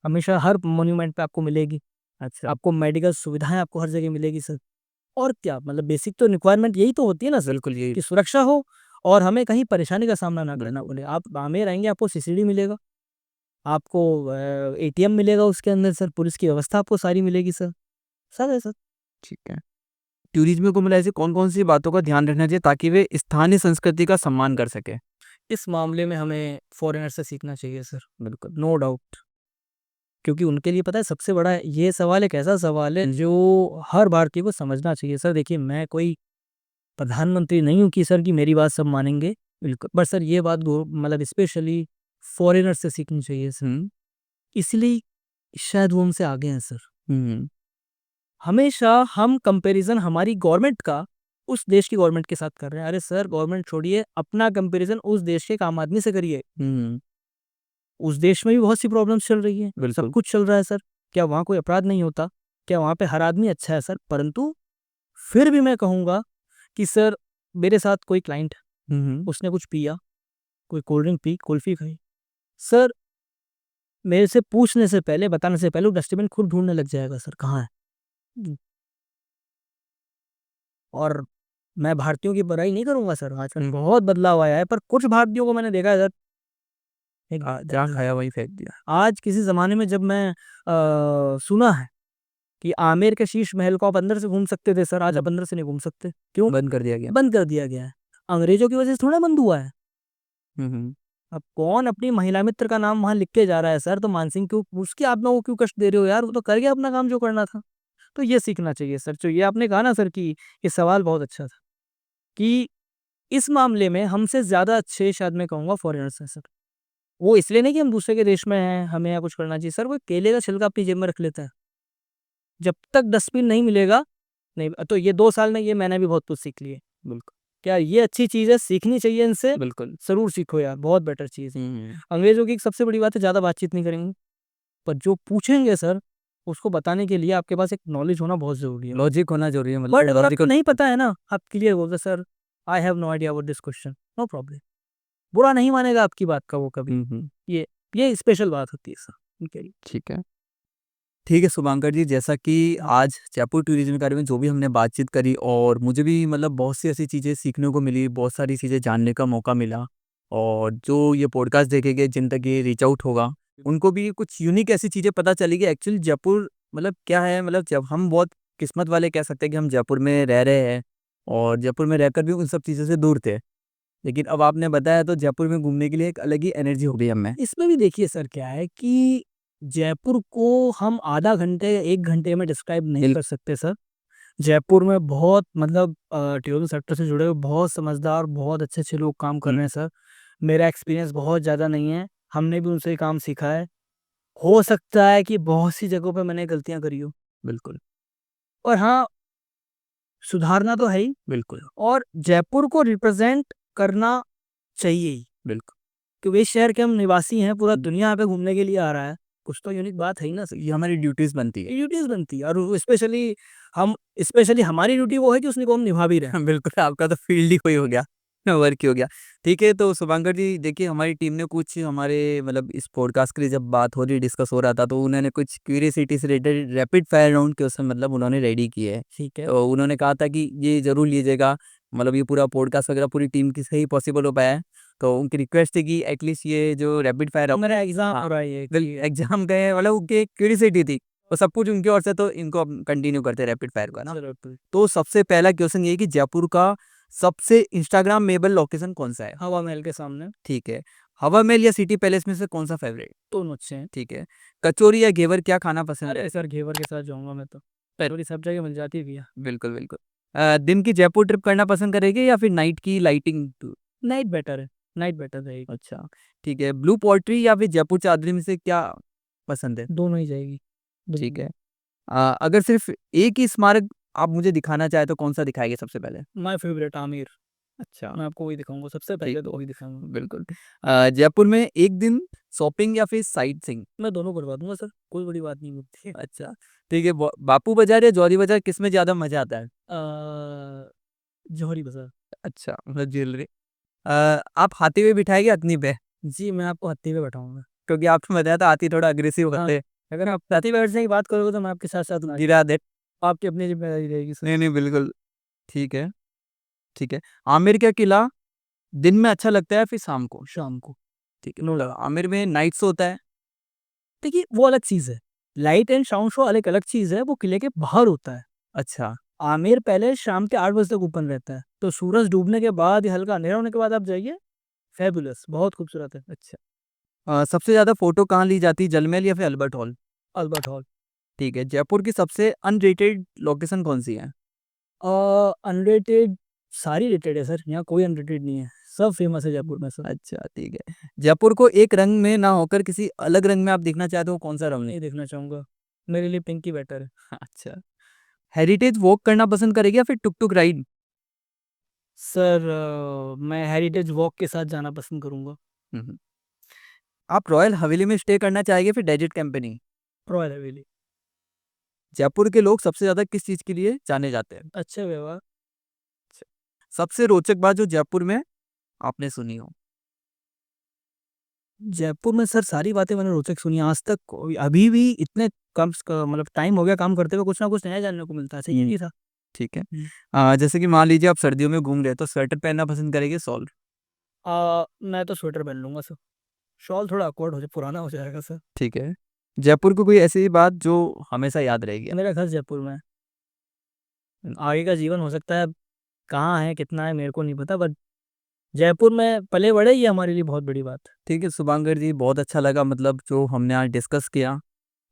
हमेशा हर मॉन्यूमेंट पे आपको मिलेगी। अच्छा। आपको मेडिकल सुविधाएं आपको हर जगह मिलेगी सर। और क्या मतलब बेसिक तो रिक्वायरमेंट यही तो होती है ना सर, बिल्कुल यही। कि सुरक्षा हो और हमें कहीं परेशानी का सामना ना करना पड़े। आप आमेर आएंगे, आपको CCD मिलेगा, आपको ATM मिलेगा उसके अंदर सर, पुलिस की व्यवस्था आपको सारी मिलेगी सर। सर है सर। ठीक है। टूरिज्म को मतलब ऐसी कौन-कौन सी बातों का ध्यान रखना चाहिए ताकि वे स्थानीय संस्कृति का सम्मान कर सकें? इस मामले में हमें फॉरेनर से सीखना चाहिए सर, बिल्कुल, नो डाउट। क्योंकि उनके लिए पता है सबसे बड़ा ये सवाल एक ऐसा सवाल है जो हर भारतीय को समझना चाहिए सर। देखिए मैं कोई प्रधानमंत्री नहीं हूँ कि सर कि मेरी बात सब मानेंगे, बिल्कुल, बट सर ये बात मतलब स्पेशली फॉरेनर से सीखनी चाहिए सर। इसलिए शायद वो हमसे आगे हैं सर। हमेशा हम कंपैरिजन हमारी गवर्नमेंट का उस देश की गवर्नमेंट के साथ कर रहे हैं। अरे सर गवर्नमेंट छोड़िए, अपना कंपैरिजन उस देश के एक आम आदमी से करिए। उस देश में भी बहुत सी प्रॉब्लम्स चल रही हैं, सब कुछ चल रहा है सर। क्या वहाँ कोई अपराध नहीं होता? क्या वहाँ पे हर आदमी अच्छा है सर? परंतु फिर भी मैं कहूँगा कि सर मेरे साथ कोई क्लाइंट, उसने कुछ पिया, कोई कोल्ड ड्रिंक पी, कुल्फी खाई, सर मेरे से पूछने से पहले, बताने से पहले वो डस्टबिन खुद ढूंढने लग जाएगा सर कहाँ है। और मैं भारतीयों की बुराई नहीं करूंगा सर, आजकल बहुत बदलाव आया है, पर कुछ भारतीयों को मैंने देखा है सर, जहाँ खाया वही फेंक दिया। आज किसी जमाने में जब मैं सुना है कि आमेर के शीश महल को आप अंदर से घूम सकते थे सर, आज आप अंदर से नहीं घूम सकते। क्यों? बंद कर दिया गया। बंद कर दिया गया है। अंग्रेजों की वजह से थोड़ा बंद हुआ है। अब कौन अपनी महिला मित्र का नाम वहां लिख के जा रहा है सर, तो मानसिंह क्यों, उसकी आत्मा को क्यों कष्ट दे रहे हो यार, वो तो कर गया अपना काम जो करना था। तो ये सीखना चाहिए सर। जो ये आपने कहा ना सर कि ये सवाल बहुत अच्छा था, कि इस मामले में हमसे ज्यादा अच्छे शायद मैं कहूंगा फॉरेनर्स हैं सर। वो इसलिए नहीं कि हम दूसरे के देश में हैं, हमें यहाँ कुछ करना चाहिए सर, वो केले का छिलका अपनी जेब में रख लेता है। जब तक डस्टबिन नहीं मिलेगा, नहीं तो ये 2 साल में ये मैंने भी बहुत कुछ सीख लिया। बिल्कुल क्या ये अच्छी चीज है, सीखनी चाहिए इनसे, बिल्कुल। जरूर सीखो यार, बहुत बेटर चीज है। अंग्रेजों की एक सबसे बड़ी बात है, ज्यादा बातचीत नहीं करेंगे, पर जो पूछेंगे सर उसको बताने के लिए आपके पास एक नॉलेज होना बहुत जरूरी है, लॉजिक होना जरूरी है, बट मतलब अगर आपको लॉजिकल। नहीं पता है ना, आप क्लियर बोलते sir I have no idea about this question, no problem, बुरा नहीं मानेगा आपकी बात का वो कभी। ये स्पेशल बात होती है सर उनके लिए। ठीक है, ठीक है शुभांकर जी, जैसा कि आज जयपुर टूरिज्म के बारे में जो भी हमने बातचीत करी, और मुझे भी मतलब बहुत सी ऐसी चीज़ें सीखने को मिली, बहुत सारी चीज़ें जानने का मौका मिला। और जो ये पॉडकास्ट देखेंगे, जिन तक ये रीच आउट होगा, उनको भी कुछ यूनिक ऐसी चीज़ें पता चलेगी एक्चुअली जयपुर मतलब क्या है। मतलब जब हम बहुत किस्मत वाले कह सकते हैं कि हम जयपुर में रह रहे हैं, और जयपुर में रहकर भी उन सब चीज़ों से दूर थे, लेकिन अब आपने बताया तो जयपुर में घूमने के लिए एक अलग ही एनर्जी हो गई हमें। इसमें भी देखिए सर क्या है कि जयपुर को हम आधा घंटे या 1 घंटे में डिस्क्राइब नहीं कर सकते सर। जयपुर में बहुत मतलब टूरिज्म सेक्टर से जुड़े हुए बहुत समझदार, बहुत अच्छे अच्छे लोग काम कर रहे हैं सर। मेरा एक्सपीरियंस बहुत ज़्यादा नहीं है, हमने भी उनसे काम सीखा है। हो सकता है कि बहुत सी जगहों पे मैंने गलतियां करी हो, बिल्कुल और हाँ, सुधारना तो है ही, बिल्कुल और जयपुर को रिप्रेजेंट करना चाहिए ही, बिल्कुल। क्योंकि इस शहर के हम निवासी हैं, पूरा दुनिया यहाँ पे घूमने के लिए आ रहा है, कुछ तो यूनिक बात है ही ना सर। ये हमारी ड्यूटीज बनती है। ड्यूटीज बनती है, और स्पेशली हमारी ड्यूटी वो है कि उसको हम निभा भी रहे हैं। बिल्कुल, आपका तो फील्ड ही कोई हो गया, वर्क ही हो गया। ठीक है, तो शुभांकर जी देखिए, हमारी टीम ने कुछ हमारे मतलब इस पॉडकास्ट के लिए जब बात हो रही, डिस्कस हो रहा था, तो उन्होंने कुछ क्यूरियसिटी से related rapid fire round question मतलब उन्होंने रेडी किए हैं। ठीक है, तो उन्होंने कहा था कि ये जरूर लीजिएगा, मतलब ये पूरा पॉडकास्ट वगैरह पूरी टीम की सही पॉसिबल हो पाया है। तो उनकी रिक्वेस्ट थी कि एटलीस्ट ये जो रैपिड फायर मेरा एग्जाम हो रहा है ये। एग्जाम गए, मतलब उनकी क्यूरियसिटी थी, तो सब कुछ उनकी ओर से, तो इनको अब कंटिन्यू करते रैपिड फायर का ना। तो सबसे पहला क्वेश्चन ये है कि जयपुर का सबसे इंस्टाग्रामेबल लोकेशन कौन सा है? हवा महल के सामने। ठीक है, हवा महल या सिटी पैलेस में से कौन सा फेवरेट? दोनों अच्छे हैं। ठीक है, कचौरी या घेवर क्या खाना पसंद है? अरे सर घेवर के साथ जाऊंगा मैं तो, कचौरी सब जगह मिल जाती है भैया। बिल्कुल बिल्कुल। दिन की जयपुर ट्रिप करना पसंद करेंगे या फिर नाइट की लाइटिंग टूर? नाइट बेटर है, नाइट बेटर रहेगी। अच्छा, ठीक है, ब्लू पोर्ट्री या फिर जयपुर चादरी में से क्या पसंद है? दोनों ही जाएगी। ठीक है, अगर सिर्फ एक ही स्मारक आप मुझे दिखाना चाहे तो कौन सा दिखाएंगे सबसे पहले? माय फेवरेट आमिर, अच्छा, मैं आपको वही दिखाऊंगा सबसे पहले, तो वही दिखाऊंगा। बिल्कुल। जयपुर में एक दिन शॉपिंग या फिर साइट सीइंग? मैं दोनों करवा दूंगा सर, कोई बड़ी बात नहीं होती है। अच्छा, ठीक है, बापू बाजार या जौहरी बाजार किस में ज्यादा मजा आता है? जौहरी बाजार। अच्छा, मतलब ज्वेलरी। आप हाथी पे बिठाएंगे हथनी पे? जी मैं आपको हत्ती पे बैठाऊंगा। क्योंकि आपने बताया था हाथी थोड़ा अग्रेसिव हाँ, होते हैं। अगर आप हत्ती पे बैठने की बात करोगे तो मैं आपके साथ साथ गिरा दे। आपकी अपनी जिम्मेदारी रहेगी सर। नहीं नहीं, बिल्कुल। ठीक है, ठीक है, आमिर का किला दिन में अच्छा लगता है फिर शाम को? शाम को। ठीक है, नो लगा, आमिर में नाइट शो होता है। देखिए वो अलग चीज है, लाइट एंड साउंड शो अलग अलग चीज है, वो किले के बाहर होता है। अच्छा, आमेर पैलेस शाम के 8 बजे तक ओपन रहता है, तो सूरज डूबने के बाद या हल्का अंधेरा होने के बाद आप जाइए, फेबुलस, बहुत खूबसूरत है। अच्छा। सबसे ज्यादा फोटो कहाँ ली जाती है, जलमहल या फिर अल्बर्ट हॉल? Albert hall. ठीक है, जयपुर की सबसे अनरेटेड लोकेशन कौन सी है? अनरेटेड, सारी रेटेड है सर, यहाँ कोई अनरेटेड नहीं है, सब फेमस है जयपुर में सर। अच्छा, ठीक है, जयपुर को एक रंग में ना होकर किसी अलग रंग में आप देखना चाहते हो, कौन सा रंग है? नहीं देखना चाहूंगा, मेरे लिए पिंक ही बेटर है। अच्छा, हेरिटेज वॉक करना पसंद करेगी या फिर टुक टुक राइड? सर मैं हेरिटेज वॉक के साथ जाना पसंद करूंगा। हम्म। आप रॉयल हवेली में स्टे करना चाहेंगे फिर डेजर्ट कैंपेनिंग? रॉयल हवेली। जयपुर के लोग सबसे ज्यादा किस चीज के लिए जाने जाते हैं? अच्छा व्यवहार। सबसे रोचक बात जो जयपुर में आपने सुनी हो। जयपुर में सर सारी बातें मैंने रोचक सुनी आज तक। अभी भी इतने मतलब टाइम हो गया काम करते हुए, कुछ ना कुछ नया जानने को मिलता है। सही नहीं था। ठीक है। जैसे कि मान लीजिए आप सर्दियों में घूम रहे तो स्वेटर पहनना पसंद करेंगे शॉल? मैं तो स्वेटर पहन लूंगा सर। शॉल थोड़ा awkward हो जाए, पुराना हो जाएगा सर। ठीक है। जयपुर को कोई ऐसी बात जो हमेशा याद रहेगी? मेरा घर जयपुर में है। आगे का जीवन हो सकता है कहाँ है, कितना है, मेरे को नहीं पता, बट जयपुर में पले बड़े, ये हमारे लिए बहुत बड़ी बात है। ठीक है शुभांकर जी, बहुत अच्छा लगा मतलब जो हमने आज डिस्कस किया।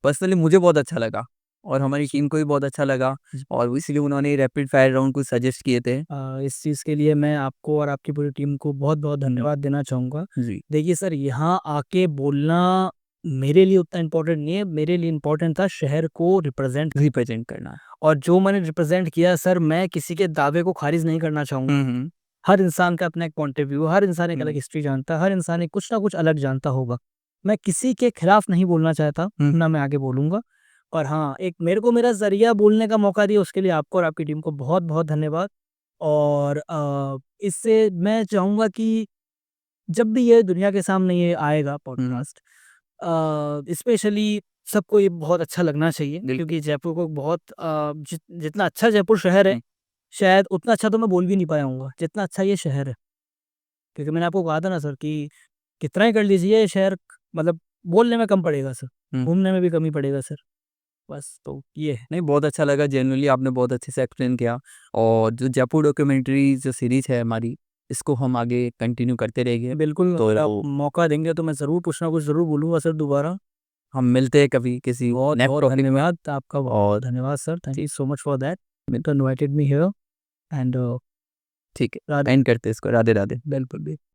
पर्सनली मुझे बहुत अच्छा लगा और हमारी टीम को भी बहुत अच्छा लगा, और इसीलिए उन्होंने रैपिड फायर राउंड को सजेस्ट किए थे। इस चीज़ के लिए मैं आपको और आपकी पूरी टीम को बहुत बहुत धन्यवाद देना चाहूँगा। जी। देखिए सर, यहाँ आके बोलना मेरे लिए उतना इम्पोर्टेंट नहीं है, मेरे लिए इम्पोर्टेंट था शहर को रिप्रेजेंट करना है। और जो मैंने रिप्रेजेंट किया सर, मैं किसी के दावे को खारिज नहीं करना चाहूँगा। हम्म। हर इंसान का अपना एक पॉइंट ऑफ व्यू, हर इंसान एक अलग हम्म। हिस्ट्री जानता है, हर इंसान एक कुछ ना कुछ अलग जानता होगा। मैं किसी के खिलाफ नहीं बोलना चाहता, ना मैं आगे बोलूँगा। और हाँ, एक मेरे को मेरा ज़रिया बोलने का मौका दिया, उसके लिए आपको और आपकी टीम को बहुत-बहुत धन्यवाद। और इससे मैं चाहूँगा कि जब भी ये दुनिया के सामने ये आएगा पॉडकास्ट, स्पेशली सबको ये बहुत अच्छा लगना चाहिए, क्योंकि जयपुर को बहुत जितना अच्छा जयपुर शहर है, शायद उतना अच्छा तो मैं बोल भी नहीं पाया हूँगा, जितना अच्छा ये शहर है। क्योंकि मैंने आपको कहा था ना सर कि कितना ही कर लीजिए, ये शहर मतलब बोलने में कम पड़ेगा सर, घूमने में भी कम ही पड़ेगा सर। बस तो ये है। नहीं, बहुत अच्छा लगा, जेन्युइनली आपने बहुत अच्छे से एक्सप्लेन किया। और जो जयपुर डॉक्यूमेंट्री जो सीरीज है हमारी, इसको हम आगे कंटिन्यू करते रहेंगे। बिल्कुल, तो अगर आप मौका देंगे तो मैं ज़रूर कुछ ना कुछ ज़रूर बोलूँगा सर दोबारा। हम मिलते हैं कभी किसी बहुत नेक्स्ट बहुत टॉपिक में। धन्यवाद आपका, बहुत और धन्यवाद sir. Thank you so much for that, तो इनवाइटेड मी हियर एंड ठीक है, राधे। एंड करते हैं इसको। राधे राधे। बिल्कुल भी।